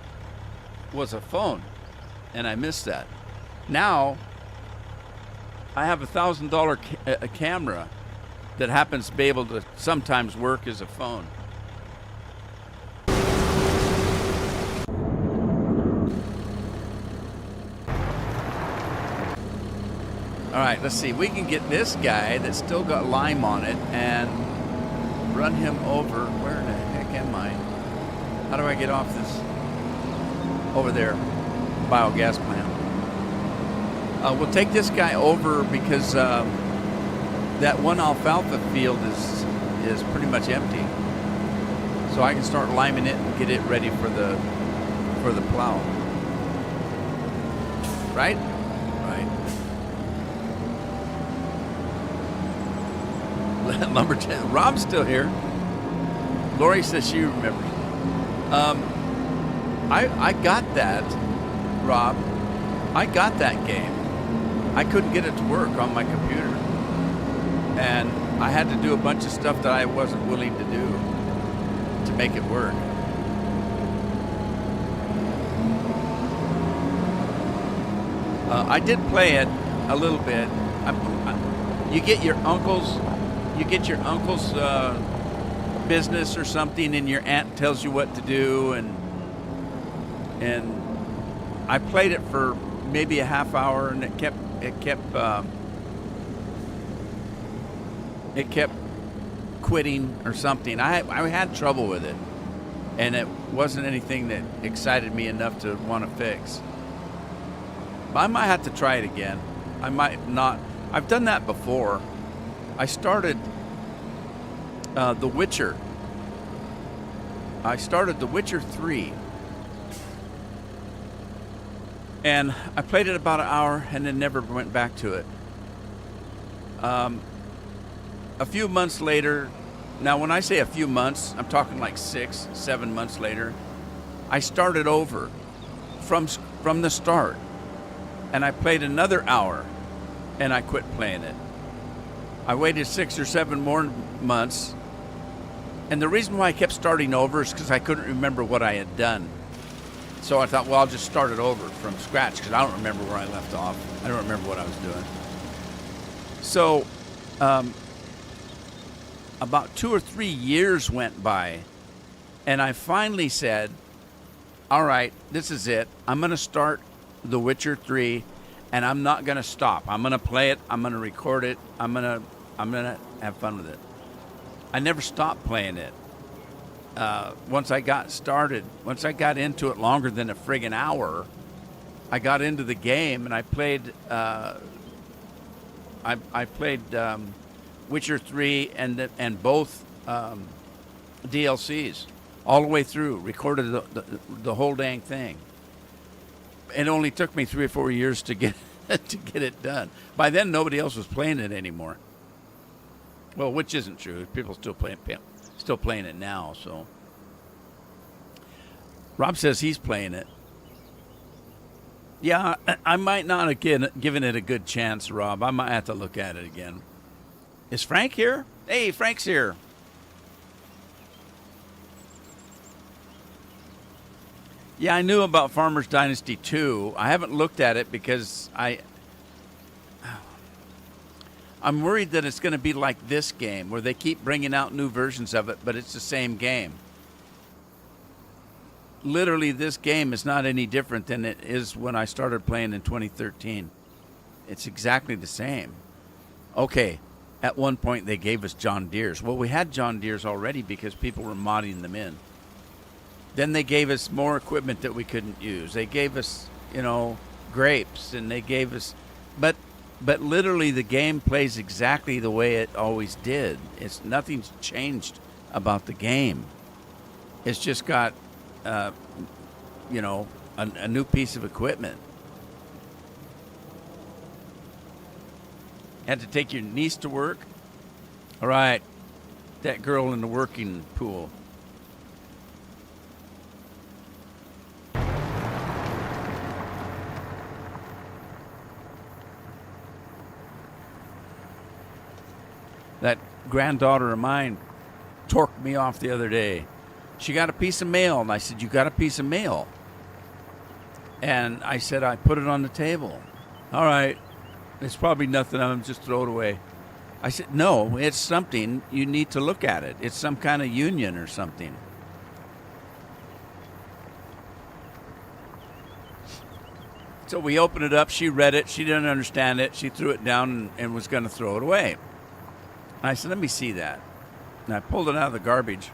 was a phone, and I missed that. Now, I have a $1,000 camera that happens to be able to sometimes work as a phone. All right, let's see. We can get this guy that's still got lime on it and run him over. Where the heck am I? How do I get off this? Over there, biogas plant. We'll take this guy over because that one alfalfa field is pretty much empty. So I can start liming it and get it ready for the plow. Right? Right. Lumberjack. Rob's still here. Lori says she remembers. I got that, Rob. I got that game. I couldn't get it to work on my computer. And I had to do a bunch of stuff that I wasn't willing to do to make it work. I did play it a little bit. You get your uncle's business or something, and your aunt tells you what to do, and I played it for maybe a half hour, and it kept quitting or something. I had trouble with it, and it wasn't anything that excited me enough to want to fix. But I might have to try it again. I might not. I've done that before. I started The Witcher. I started The Witcher 3. And I played it about an hour and then never went back to it. A few months later, now when I say a few months, I'm talking like 6-7 months later, I started over from the start. And I played another hour and I quit playing it. I waited 6 or 7 more months. And the reason why I kept starting over is because I couldn't remember what I had done. So I thought, well, I'll just start it over from scratch because I don't remember where I left off. I don't remember what I was doing. So about 2 or 3 years went by, and I finally said, all right, this is it. I'm going to start The Witcher 3, and I'm not going to stop. I'm going to play it. I'm going to record it. I'm going to have fun with it. I never stopped playing it. Once I got started, once I got into it longer than a friggin' hour, I got into the game and I played. I played Witcher 3 and both DLCs all the way through. Recorded the whole dang thing. It only took me 3 or 4 years to get it done. By then, nobody else was playing it anymore. Well, which isn't true. People still playing it now. So Rob says he's playing it. Yeah, I might not have given it a good chance, Rob. I might have to look at it again. Is Frank here? Hey, Frank's here. Yeah, I knew about Farmers Dynasty 2. I haven't looked at it because I'm worried that it's going to be like this game where they keep bringing out new versions of it, but it's the same game. Literally, this game is not any different than it is when I started playing in 2013. It's exactly the same. Okay, at one point they gave us John Deere's. Well, we had John Deere's already because people were modding them in. Then they gave us more equipment that we couldn't use. They gave us, grapes, and they gave us, but literally the game plays exactly the way it always did. It's nothing's changed about the game. It's just got, you know, a new piece of equipment. Had to take your niece to work? All right. That girl in the working pool. That granddaughter of mine torqued me off the other day. She got a piece of mail, and I said, "You got a piece of mail?" And I said, "I put it on the table." "All right. It's probably nothing. I'm just throw it away." I said, "No, it's something. You need to look at it. It's some kind of union or something." So we opened it up. She read it. She didn't understand it. She threw it down and was going to throw it away. I said, "Let me see that." And I pulled it out of the garbage.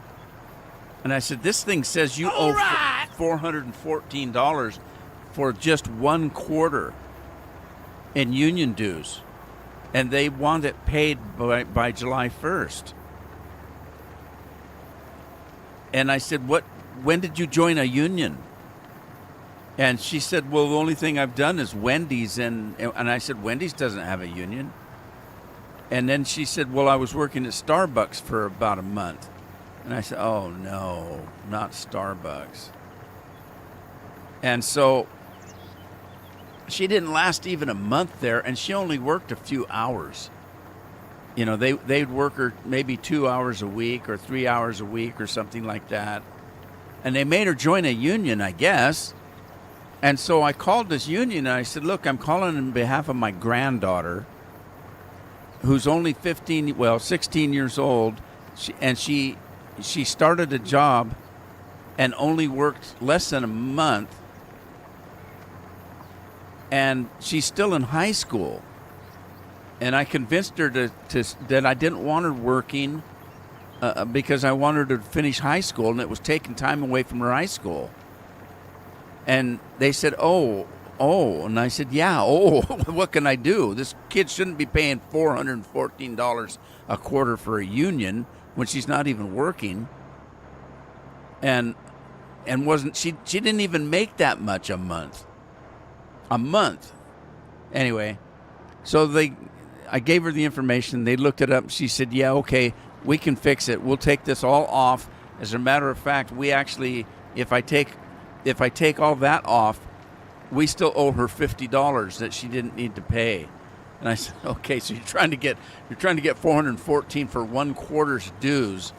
And I said, "This thing says you owe $414 for just 1 quarter in union dues. And they want it paid by July 1st. And I said, when did you join a union?" And she said, "Well, the only thing I've done is Wendy's." And I said, "Wendy's doesn't have a union." And then she said, "Well, I was working at Starbucks for about a month." And I said, "Oh, no, not Starbucks." And so she didn't last even a month there, and she only worked a few hours. You know, they'd work her maybe 2 hours a week or 3 hours a week or something like that. And they made her join a union, I guess. And so I called this union, and I said, "Look, I'm calling on behalf of my granddaughter, who's only 16 years old, she started a job and only worked less than a month, and she's still in high school." And I convinced her that I didn't want her working because I wanted her to finish high school, and it was taking time away from her high school. And they said, oh, and I said, "Yeah, what can I do? This kid shouldn't be paying $414 a quarter for a union when she's not even working." And wasn't she didn't even make that much a month. Anyway, so I gave her the information. They looked it up. She said, "Yeah, okay, we can fix it. We'll take this all off. As a matter of fact, we actually, if I take all that off, we still owe her $50 that she didn't need to pay." And I said, "Okay, so you're trying to get $414 for 1 quarter's dues,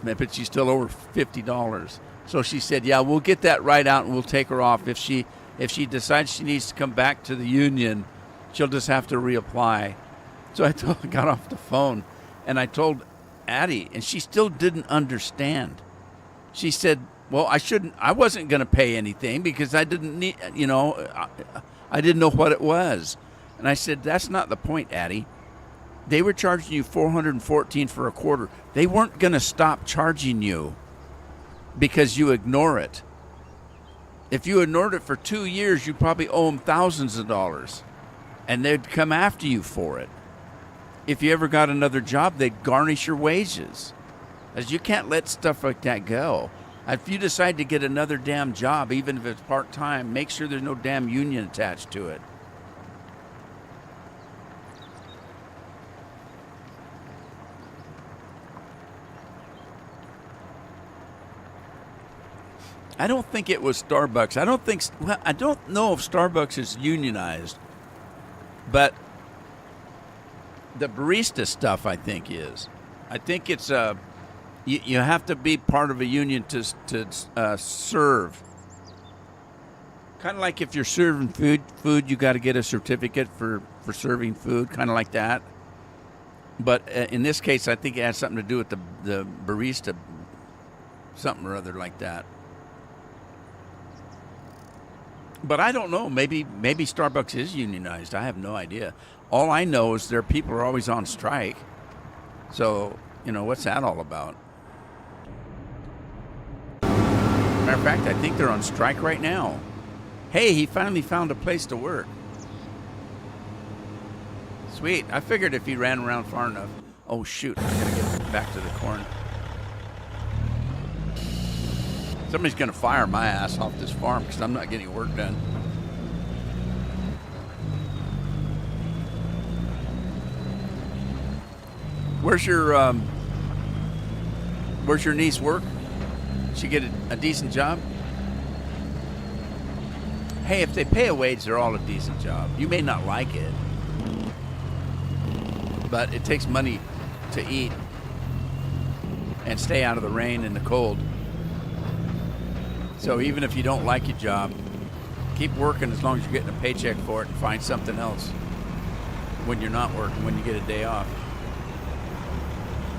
but you still owe her $50. So she said, "Yeah, we'll get that right out and we'll take her off. If she decides she needs to come back to the union, she'll just have to reapply." So I got off the phone and I told Addie, and she still didn't understand. She said, "Well, I wasn't going to pay anything because I didn't need, I didn't know what it was." And I said, "That's not the point, Addie. They were charging you $414 for a quarter. They weren't going to stop charging you because you ignore it. If you ignored it for 2 years, you probably owe them thousands of dollars, and they'd come after you for it. If you ever got another job, they'd garnish your wages. As you can't let stuff like that go. If you decide to get another damn job, even if it's part-time, make sure there's no damn union attached to it." I don't think it was Starbucks. I don't know if Starbucks is unionized, but the barista stuff I think is. I think it's you have to be part of a union to serve. Kind of like if you're serving food, you got to get a certificate for serving food, kind of like that. But in this case, I think it has something to do with the barista, something or other like that. But I don't know. Maybe Starbucks is unionized. I have no idea. All I know is their people are always on strike. So, what's that all about? Matter of fact, I think they're on strike right now. Hey, he finally found a place to work. Sweet. I figured if he ran around far enough. Oh, shoot. I gotta get back to the corn. Somebody's gonna fire my ass off this farm because I'm not getting work done. Where's your niece work? She get a decent job? Hey, if they pay a wage, they're all a decent job. You may not like it, but it takes money to eat and stay out of the rain and the cold. So even if you don't like your job, keep working as long as you're getting a paycheck for it, and find something else when you're not working, when you get a day off.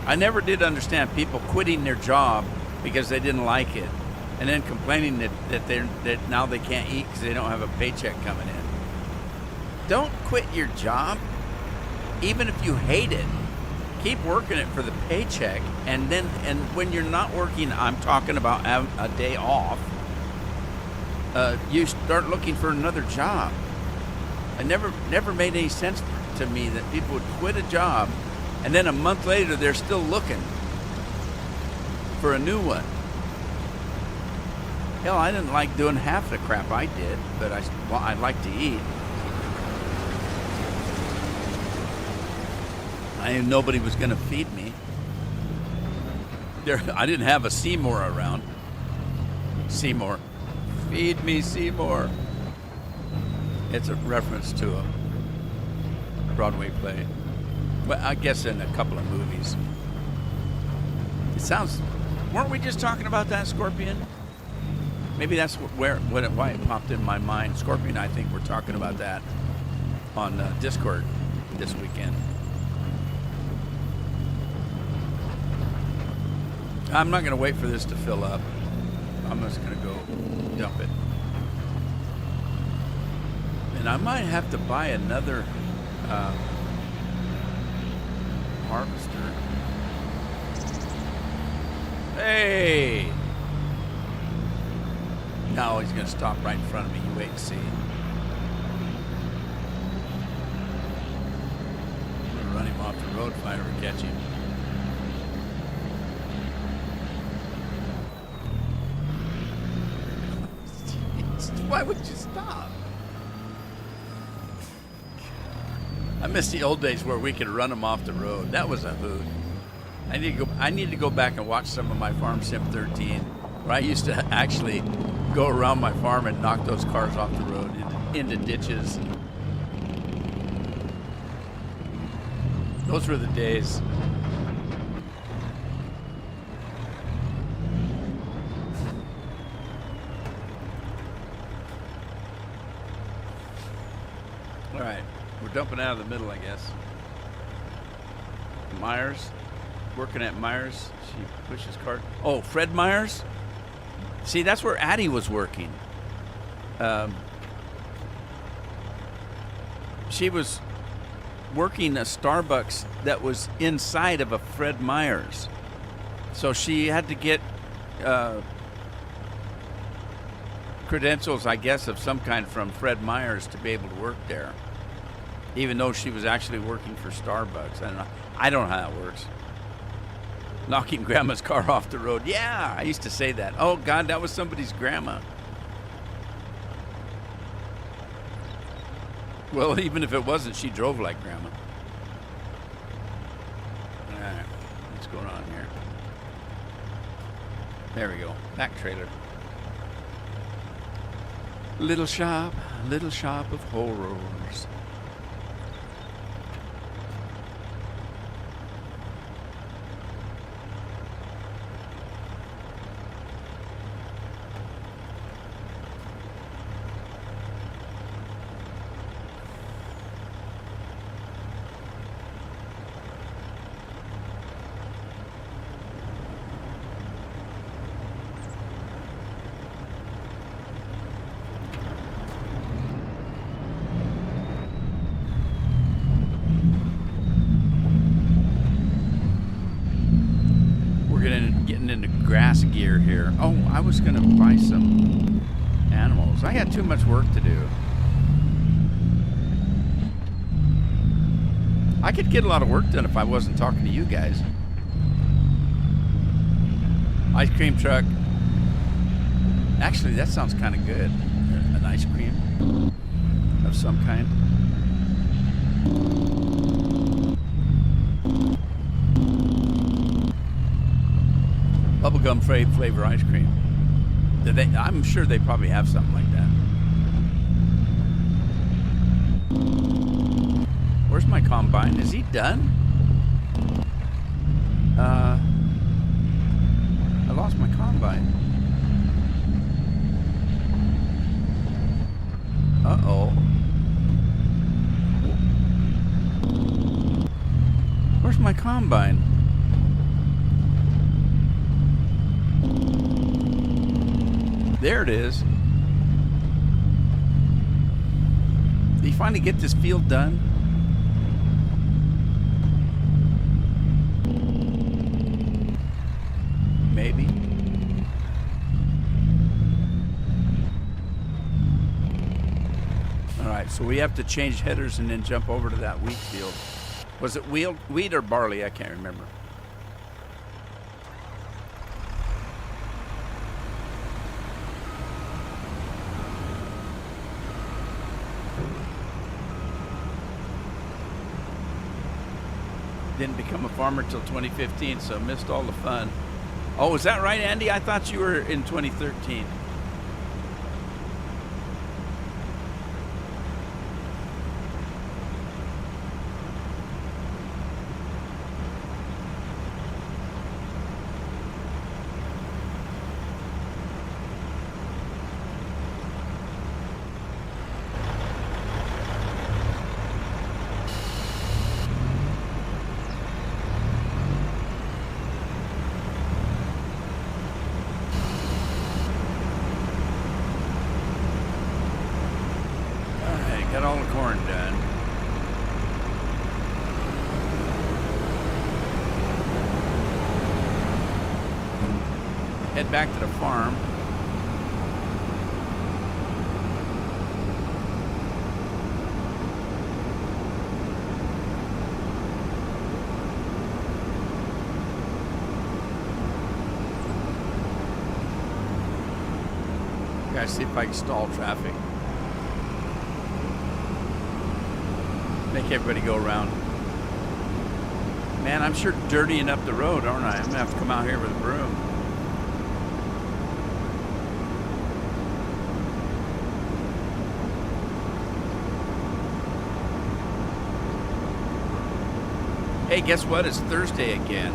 I never did understand people quitting their job because they didn't like it, and then complaining that now they can't eat because they don't have a paycheck coming in. Don't quit your job, even if you hate it. Keep working it for the paycheck, and when you're not working, I'm talking about having a day off. You start looking for another job. It never made any sense to me that people would quit a job, and then a month later they're still looking for a new one. Hell, I didn't like doing half the crap I did, but I like to eat. I knew nobody was going to feed me. I didn't have a Seymour around. Seymour. Feed me, Seymour. It's a reference to a Broadway play. Well, I guess in a couple of movies. It sounds... Weren't we just talking about that, Scorpion? Maybe that's why it popped in my mind. Scorpion, I think we're talking about that on Discord this weekend. I'm not going to wait for this to fill up. I'm just going to go dump it. And I might have to buy another harvester. Hey! Now he's going to stop right in front of me. You wait and see. I'm going to run him off the road if I ever catch him. Why would you stop? I miss the old days where we could run them off the road. That was a hoot. I need to go back and watch some of my Farm Sim 13, where I used to actually go around my farm and knock those cars off the road into ditches. Those were the days. All right, we're dumping out of the middle, I guess. Myers, working at Myers. She pushes cart. Oh, Fred Myers? See, that's where Addie was working. She was working a Starbucks that was inside of a Fred Myers. So she had to get credentials, I guess, of some kind from Fred Myers to be able to work there, even though she was actually working for Starbucks. I don't know how that works. Knocking grandma's car off the road. Yeah, I used to say that. Oh, God, that was somebody's grandma. Well, even if it wasn't, she drove like grandma. All right, what's going on here? There we go. Back trailer. Little shop of horrors. Getting into grass gear here. Oh, I was gonna buy some animals. I got too much work to do. I could get a lot of work done if I wasn't talking to you guys. Ice cream truck. Actually, that sounds kind of good. An ice cream of some kind. Bubblegum flavor ice cream. I'm sure they probably have something like that. Where's my combine? Is he done? I lost my combine. Uh-oh. Where's my combine? There it is. Did he finally get this field done? Maybe. All right, so we have to change headers and then jump over to that wheat field. Was it wheat or barley? I can't remember. Didn't become a farmer till 2015, so missed all the fun. Oh, is that right, Andy? I thought you were in 2013. Got all the corn done. Head back to the farm. Gotta see if I can stall traffic. Make everybody go around. Man, I'm sure dirtying up the road, aren't I? I'm gonna have to come out here with a broom. Hey, guess what? It's Thursday again.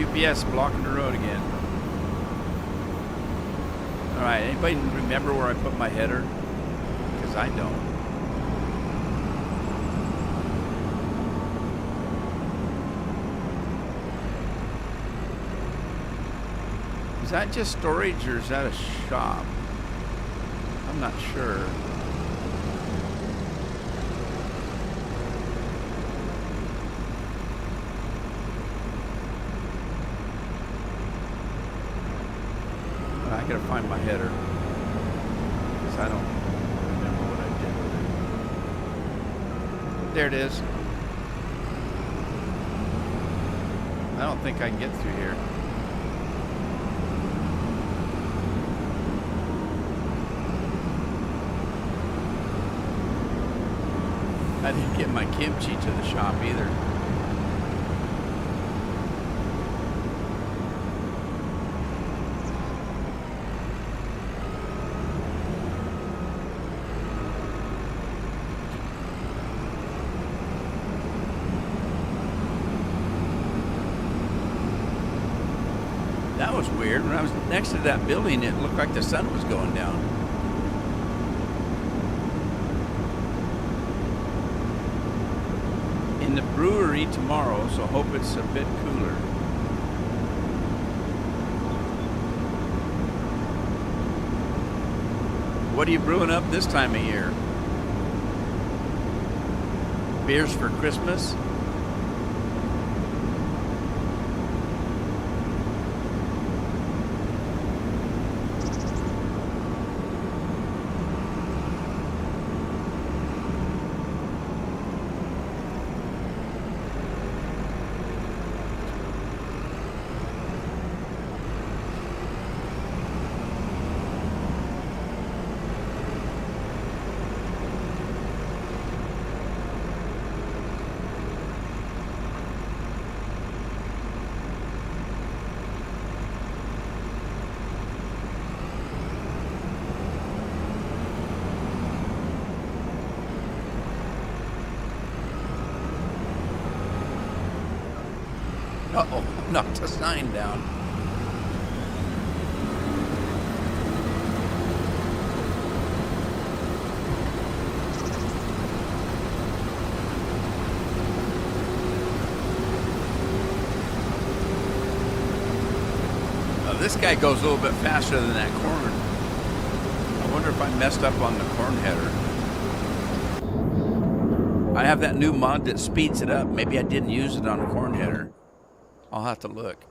UPS blocking the road again. All right, anybody remember where I put my header? Because I don't. Is that just storage or is that a shop? I'm not sure. I gotta find my header because I don't remember what I did with it. There it is. I don't think I can get through here. I didn't get my kimchi to the shop either. That was weird. When I was next to that building, it looked like the sun was going down. In the brewery tomorrow, so hope it's a bit cooler. what are you brewing up this time of year? Beers for Christmas? Uh-oh, knocked a sign down. This guy goes a little bit faster than that corn. I wonder if I messed up on the corn header. I have that new mod that speeds it up. Maybe I didn't use it on the corn header. I'll have to look.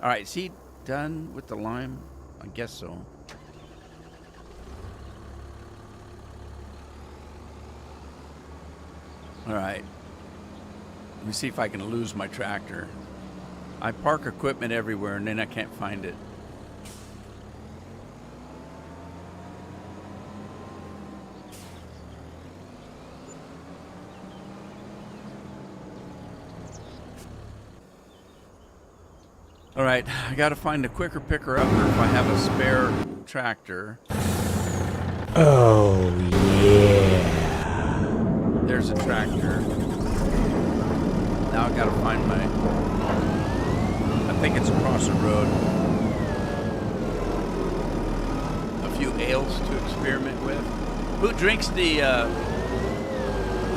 All right, is he done with the lime? I guess so. All right. Let me see if I can lose my tractor. I park equipment everywhere and then I can't find it. All right, I got to find a quicker picker upper if I have a spare tractor. Oh, yeah. There's a tractor. Now I got to find my... I think it's across the road. A few ales to experiment with. Who drinks the...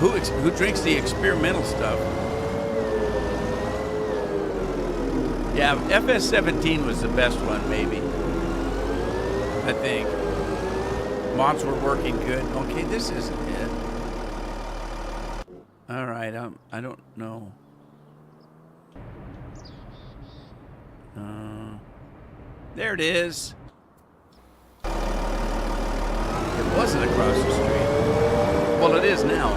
Who drinks the experimental stuff? Yeah, FS17 was the best one, maybe. I think. Mods were working good. Okay, this is it. All right, I don't know. There it is. It wasn't across the street. Well, it is now.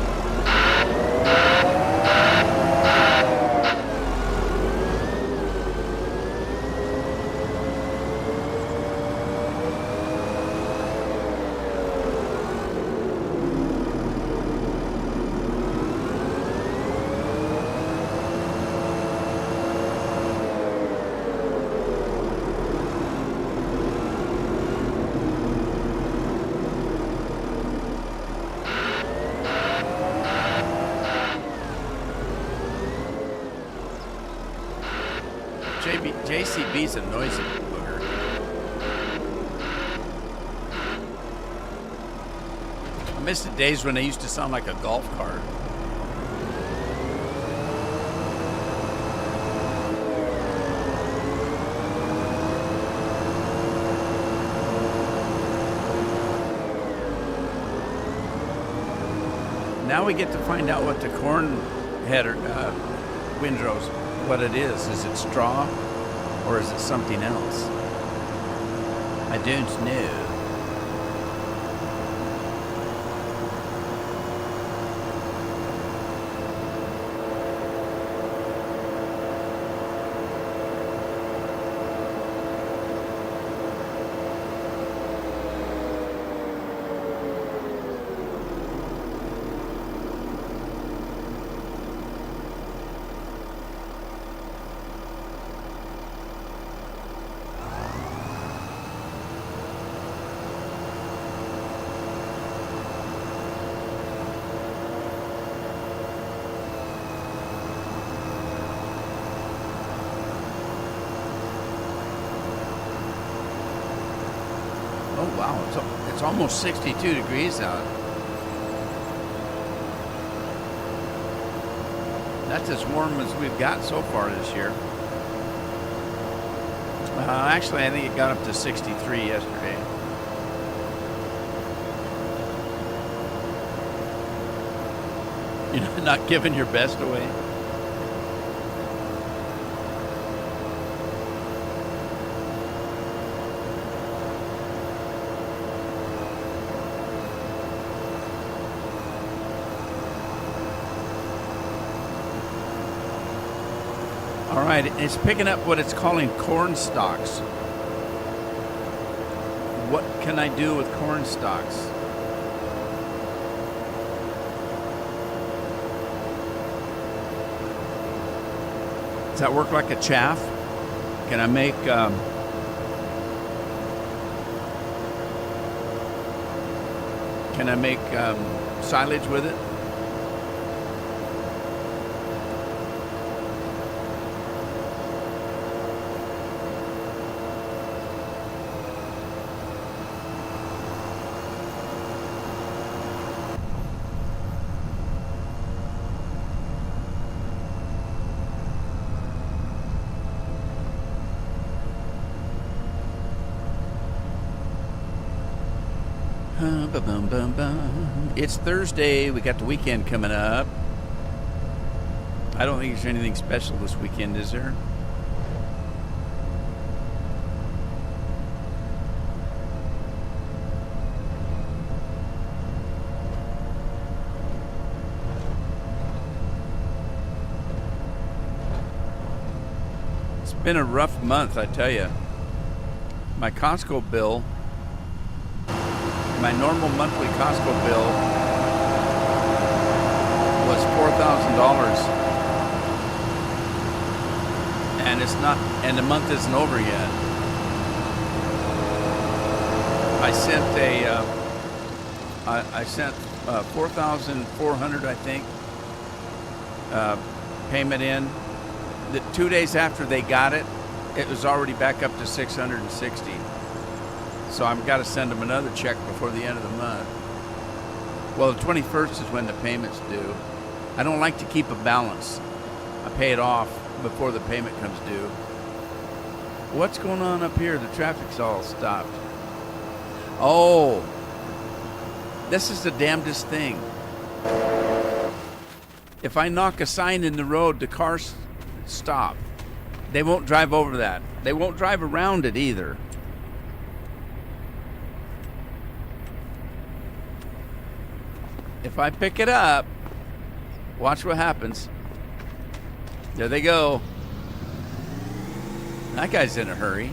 JCB's a noisy booger. I miss the days when they used to sound like a golf cart. Now we get to find out what the corn header windrows, what it is. Is it straw? Or is it something else? I don't know. Oh wow, it's almost 62 degrees out. That's as warm as we've got so far this year. Actually, I think it got up to 63 yesterday. You're not giving your best away. All right, it's picking up what it's calling corn stalks. What can I do with corn stalks? Does that work like a chaff? Can I make silage with it? It's Thursday. We got the weekend coming up. I don't think there's anything special this weekend, is there? It's been a rough month, I tell you. My Costco bill, my normal monthly Costco bill was $4,000, and it's not, and the month isn't over yet. I sent 4,400, I think, payment in. The 2 days after they got it, it was already back up to 660. So I've got to send them another check before the end of the month. Well, the 21st is when the payment's due. I don't like to keep a balance. I pay it off before the payment comes due. What's going on up here? The traffic's all stopped. Oh, this is the damnedest thing. If I knock a sign in the road, the cars stop. They won't drive over that. They won't drive around it either. If I pick it up, watch what happens. There they go. That guy's in a hurry.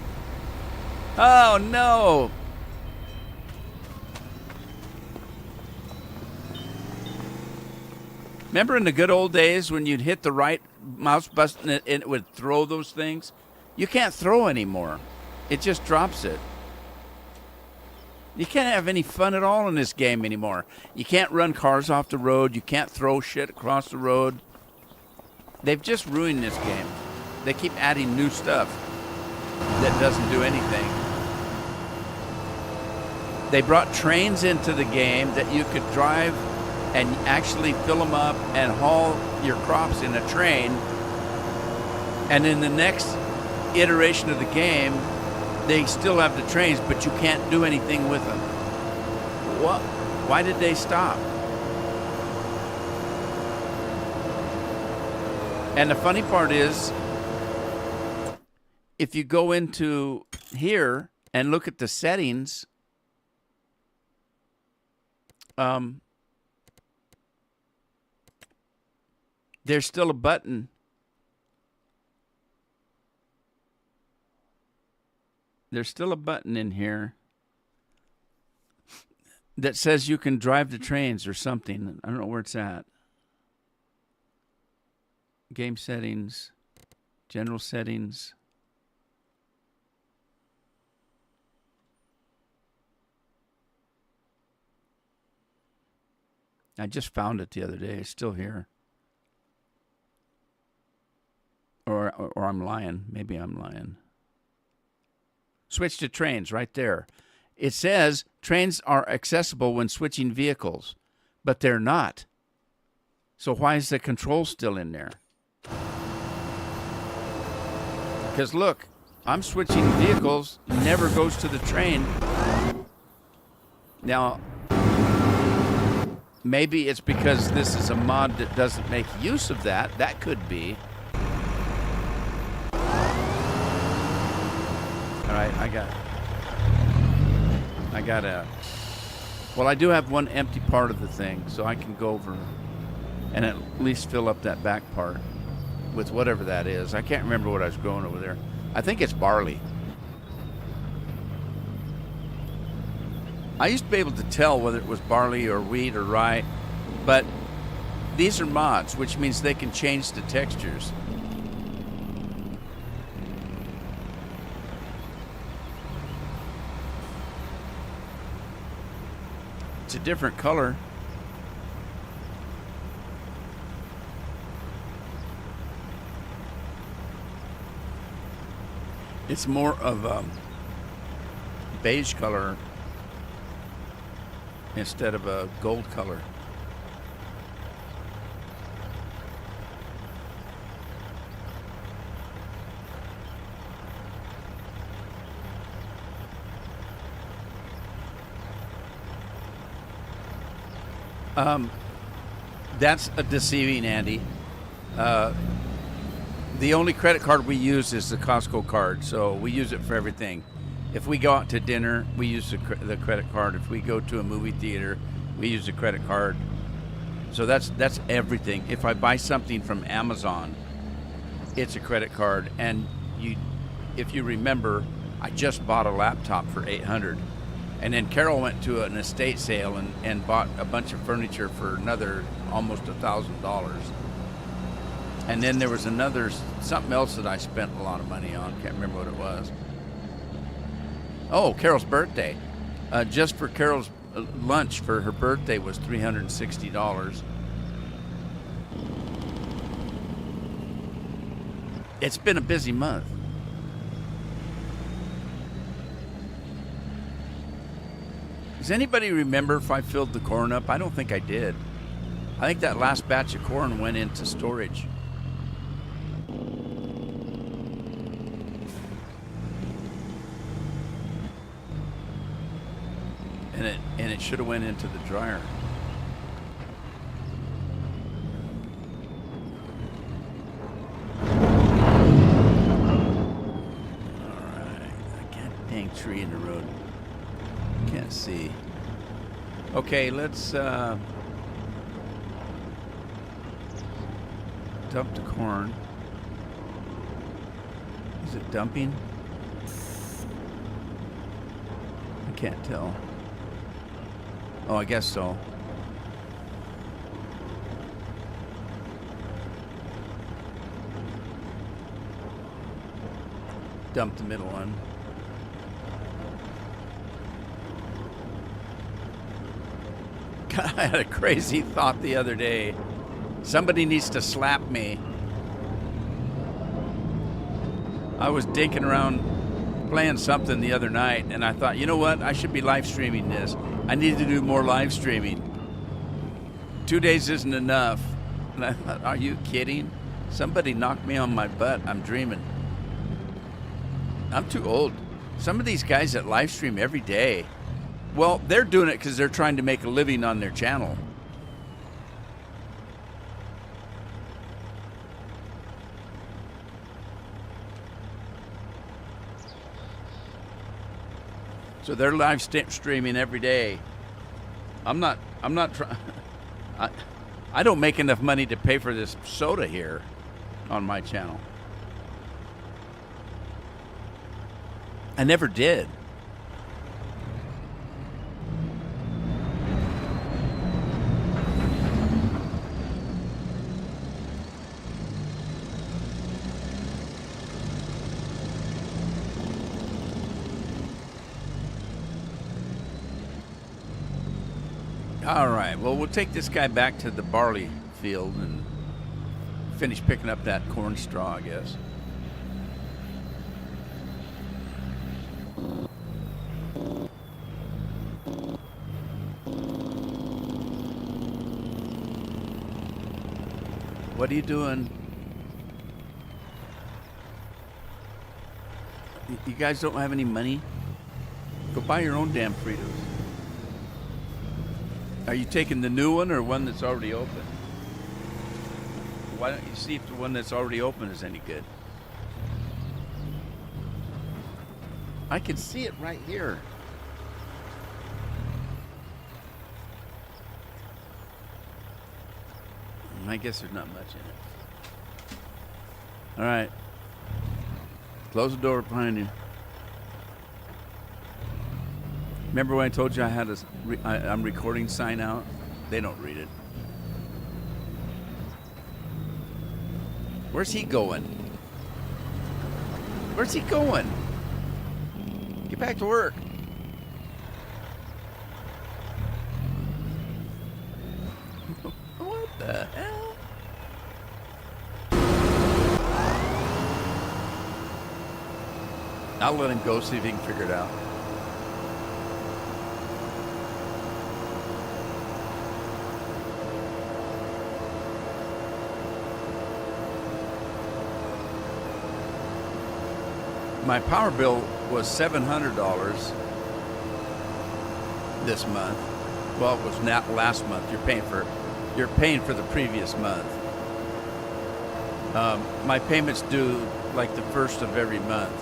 Oh, no. Remember in the good old days when you'd hit the right mouse button and it would throw those things? You can't throw anymore. It just drops it. You can't have any fun at all in this game anymore. You can't run cars off the road. You can't throw shit across the road. They've just ruined this game. They keep adding new stuff that doesn't do anything. They brought trains into the game that you could drive and actually fill them up and haul your crops in a train. And in the next iteration of the game, they still have the trains, but you can't do anything with them. What? Why did they stop? And the funny part is, if you go into here and look at the settings, there's still a button. There's still a button in here that says you can drive the trains or something. I don't know where it's at. Game settings, general settings. I just found it the other day. It's still here. Or I'm lying. Maybe I'm lying. Switch to trains right there. It says trains are accessible when switching vehicles, but they're not. So why is the control still in there? Because look, I'm switching vehicles, never goes to the train. Now, Maybe it's because this is a mod that doesn't make use of that. That could be. All right, I got a. Well, I do have one empty part of the thing, so I can go over and at least fill up that back part with whatever that is. I can't remember what I was growing over there. I think it's barley. I used to be able to tell whether it was barley or wheat or rye, but these are mods, which means they can change the textures. It's a different color. It's more of a beige color instead of a gold color. That's a deceiving, Andy. The only credit card we use is the Costco card, so we use it for everything. If we go out to dinner, we use the credit card. If we go to a movie theater, we use the credit card. So that's everything. If I buy something from Amazon, it's a credit card. And if you remember, I just bought a laptop for $800. And then Carol went to an estate sale and bought a bunch of furniture for another almost $1,000. And then there was something else that I spent a lot of money on. Can't remember what it was. Oh, Carol's birthday. Just for Carol's lunch for her birthday was $360. It's been a busy month. Does anybody remember if I filled the corn up? I don't think I did. I think that last batch of corn went into storage. And it should have went into the dryer. Alright. God dang tree in the road. Can't see. Okay, let's dump the corn. Is it dumping? I can't tell. Oh, I guess so. Dump the middle one. God, I had a crazy thought the other day. Somebody needs to slap me. I was dinking around playing something the other night, and I thought, you know what? I should be live streaming this. I need to do more live streaming. 2 days isn't enough. And I thought, are you kidding? Somebody knocked me on my butt. I'm dreaming. I'm too old. Some of these guys that live stream every day, well, they're doing it because they're trying to make a living on their channel. So they're live streaming every day. I'm not trying. I don't make enough money to pay for this soda here on my channel. I never did. All right, well, we'll take this guy back to the barley field and finish picking up that corn straw, I guess. What are you doing? You guys don't have any money? Go buy your own damn Fritos. Are you taking the new one or one that's already open? Why don't you see if the one that's already open is any good? I can see it right here. I guess there's not much in it. All right. Close the door behind you. Remember when I told you I had I'm recording sign out? They don't read it. Where's he going? Where's he going? Get back to work. What the hell? I'll let him go, see if he can figure it out. My power bill was $700 this month. Well, it was not last month. You're paying for the previous month. My payments due like the first of every month,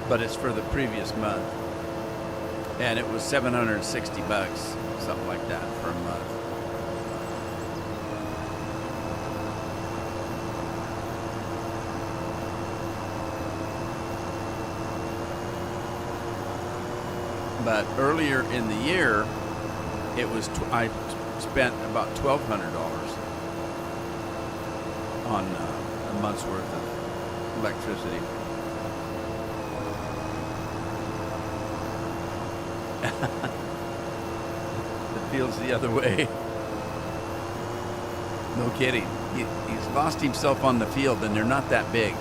but it's for the previous month, and it was $760, something like that, for a month. But earlier in the year, it was I spent about $1,200 on a month's worth of electricity. The field's the other way. No kidding. He's lost himself on the field, and they're not that big.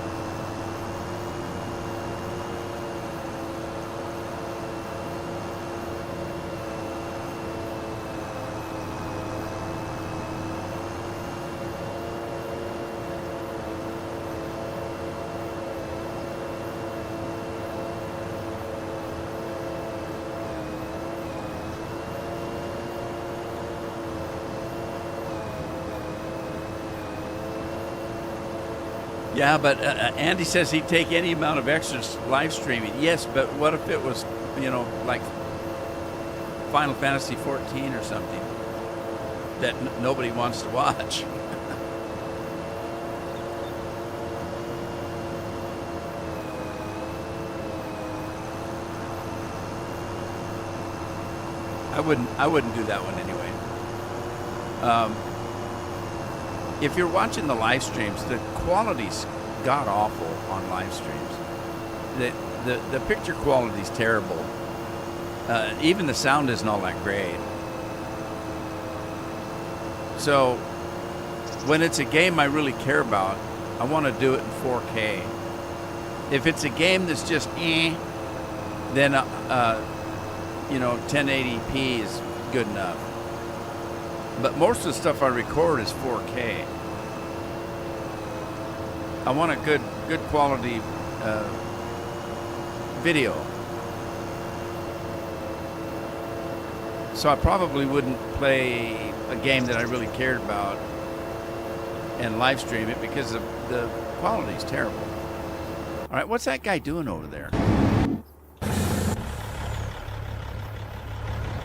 Yeah, but Andy says he'd take any amount of extra live streaming. Yes, but what if it was, like Final Fantasy 14 or something that nobody wants to watch? I wouldn't do that one anyway. If you're watching the live streams, the quality's god awful on live streams. The picture quality's terrible. Even the sound isn't all that great. So when it's a game I really care about, I want to do it in 4K. If it's a game that's just then 1080p is good enough. But most of the stuff I record is 4K. I want a good quality video. So I probably wouldn't play a game that I really cared about and live stream it because the quality's terrible. All right, what's that guy doing over there?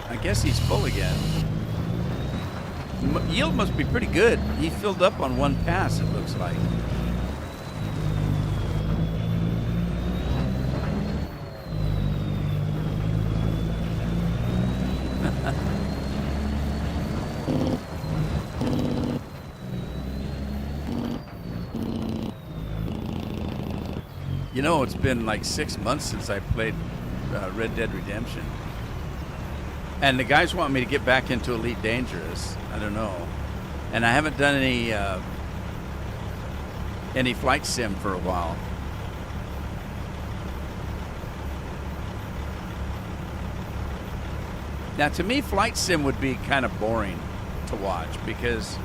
I guess he's full again. Yield must be pretty good. He filled up on one pass, it looks like. It's been like 6 months since I played Red Dead Redemption. And the guys want me to get back into Elite Dangerous. I don't know. And I haven't done any flight sim for a while. Now, to me, flight sim would be kind of boring to watch because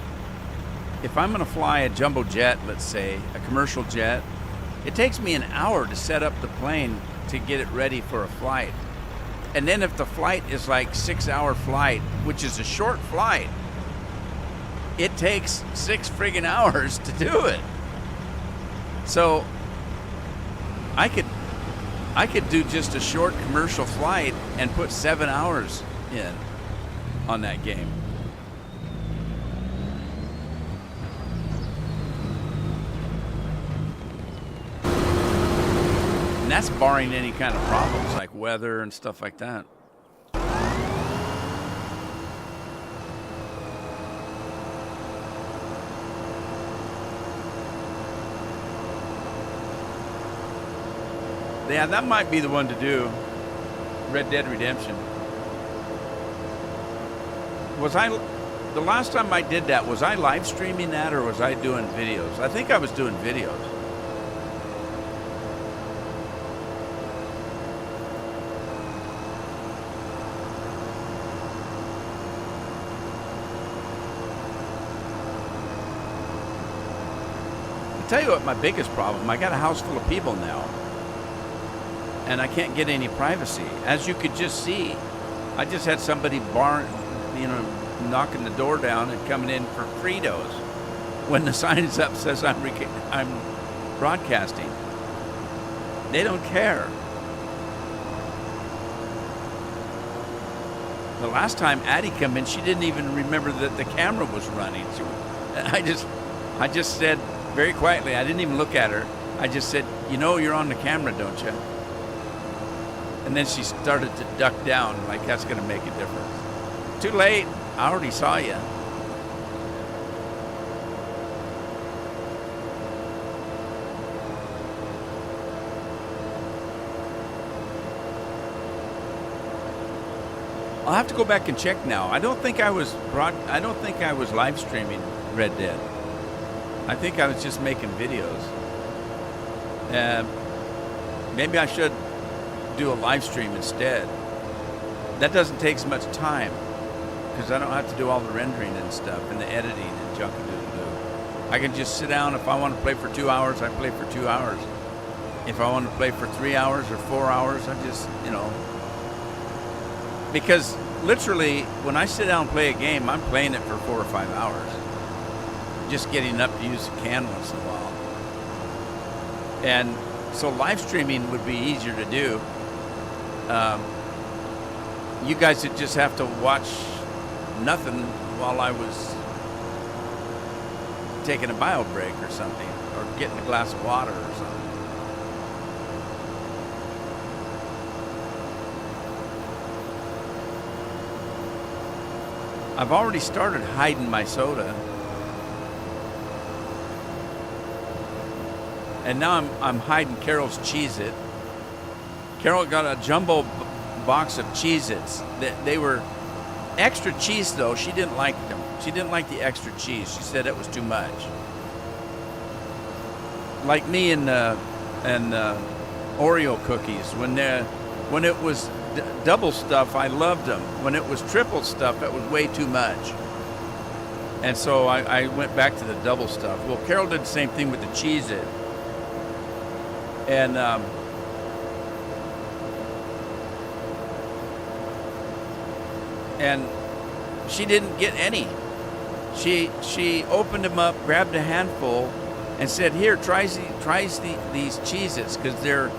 if I'm going to fly a jumbo jet, let's say, a commercial jet, it takes me an hour to set up the plane to get it ready for a flight. And then if the flight is like 6-hour flight, which is a short flight, it takes 6 friggin' hours to do it. So I could do just a short commercial flight and put 7 hours in on that game. And that's barring any kind of problems like weather and stuff like that. Yeah, that might be the one to do. Red Dead Redemption. The last time I did that, was I live streaming that or was I doing videos? I think I was doing videos. I'll tell you what my biggest problem, I got a house full of people now. And I can't get any privacy. As you could just see, I just had somebody knocking the door down and coming in for Fritos when the sign is up says I'm broadcasting. They don't care. The last time Addie come in, she didn't even remember that the camera was running. I just said very quietly, I didn't even look at her. I just said, you know you're on the camera, don't you? And then she started to duck down, like that's going to make a difference. Too late. I already saw you. I'll have to go back and check now. I don't think I was live streaming Red Dead. I think I was just making videos. Maybe I should do a live stream instead. That doesn't take as much time because I don't have to do all the rendering and stuff and the editing and junk and do. I can just sit down. If I want to play for 2 hours, I play for 2 hours. If I want to play for 3 hours or 4 hours, I just, because literally when I sit down and play a game, I'm playing it for 4 or 5 hours. Just getting up to use the can once in a while. And so live streaming would be easier to do. You guys would just have to watch nothing while I was taking a bio break or something, or getting a glass of water or something. I've already started hiding my soda. And now I'm hiding Carol's Cheez-It. Carol got a jumbo box of Cheez-Its. They were extra cheese, though. She didn't like them. She didn't like the extra cheese. She said it was too much. Like me and Oreo cookies. When it was double stuff, I loved them. When it was triple stuff, it was way too much. And so I went back to the double stuff. Well, Carol did the same thing with the Cheez-It. And she didn't get any. She opened them up, grabbed a handful, and said, "Here, try these Cheez-Its because they're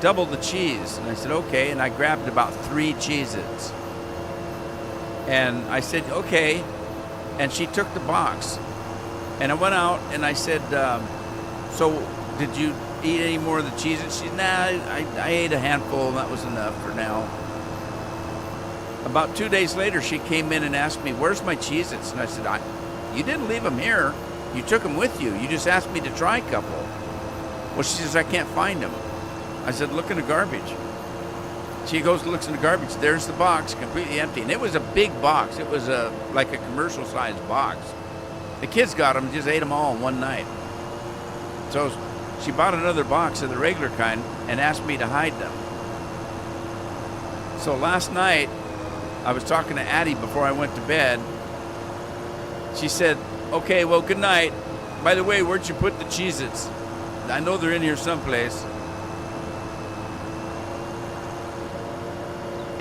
double the cheese." And I said, "Okay." And I grabbed about 3 Cheez-Its. And I said, "Okay." And she took the box. And I went out and I said, "So did you eat any more of the Cheez-Its?" She said, "Nah, I ate a handful and that was enough for now." About 2 days later, she came in and asked me, "Where's my Cheez-Its?" And I said, "You didn't leave them here. You took them with you. You just asked me to try a couple." Well, she says, "I can't find them." I said, "Look in the garbage." She goes, looks in the garbage. There's the box, completely empty. And it was a big box. It was like a commercial-sized box. The kids got them, just ate them all in one night. So she bought another box of the regular kind and asked me to hide them. So last night, I was talking to Addie before I went to bed. She said, "Okay, well, good night. By the way, where'd you put the Cheez-Its? I know they're in here someplace."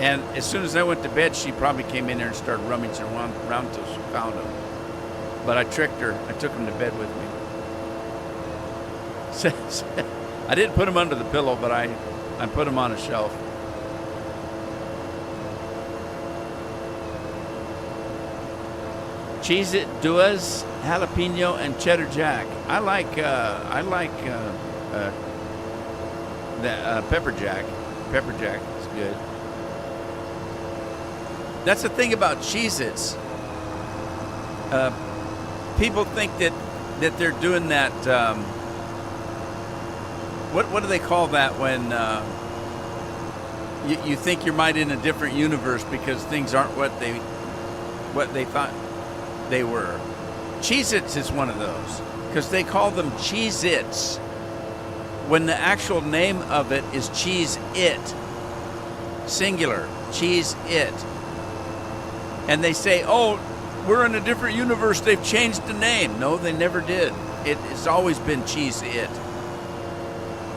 And as soon as I went to bed, she probably came in there and started rummaging around until she found him. But I tricked her. I took him to bed with me. I didn't put him under the pillow, but I put him on a shelf. Cheez-It Duas, jalapeno, and cheddar jack. I like the pepper jack. Pepper jack is good. That's the thing about Cheez-Its. People think that they're doing that. What do they call that when you think you might in a different universe because things aren't what they thought they were? Cheez-Its is one of those because they call them Cheez-Its when the actual name of it is Cheez-It, singular, Cheez-It. And they say, oh, we're in a different universe, they've changed the name. No, they never did. It's always been Cheez-It.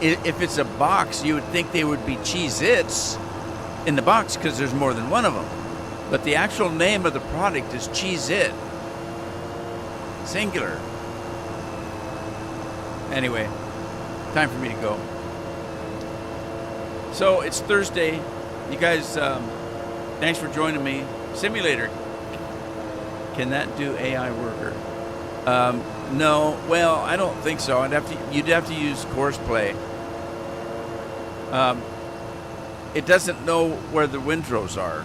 If it's a box, you would think they would be Cheez-Its in the box because there's more than one of them. But the actual name of the product is Cheez-It, singular. Anyway, time for me to go. So it's Thursday. You guys, thanks for joining me. Simulator, can that do AI worker? No. Well, I don't think so. You'd have to use Courseplay. It doesn't know where the windrows are.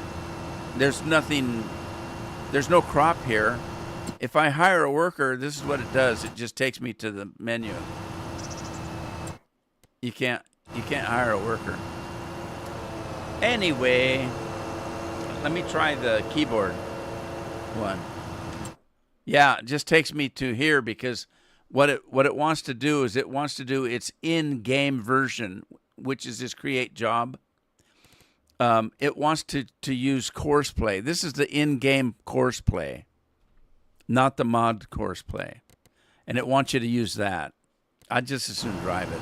There's nothing. There's no crop here. If I hire a worker, this is what it does. It just takes me to the menu. You can't hire a worker. Anyway, let me try the keyboard one. Yeah, it just takes me to here because what it wants to do is it wants to do its in-game version, which is this create job. It wants to use Courseplay. This is the in-game Courseplay, not the mod Courseplay. And it wants you to use that. I'd just as soon drive it.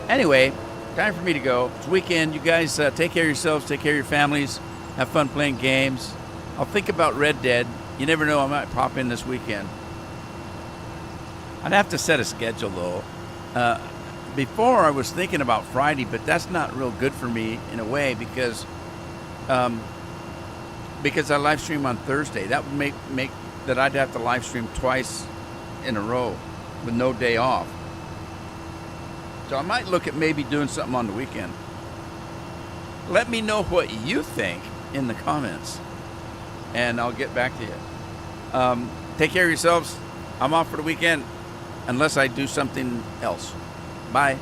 Anyway, time for me to go. It's weekend. You guys take care of yourselves, take care of your families, have fun playing games. I'll think about Red Dead. You never know, I might pop in this weekend. I'd have to set a schedule, though. Before I was thinking about Friday, but that's not real good for me in a way because I live stream on Thursday. That would make that I'd have to live stream twice in a row with no day off. So I might look at maybe doing something on the weekend. Let me know what you think in the comments, and I'll get back to you. Take care of yourselves. I'm off for the weekend unless I do something else. Bye.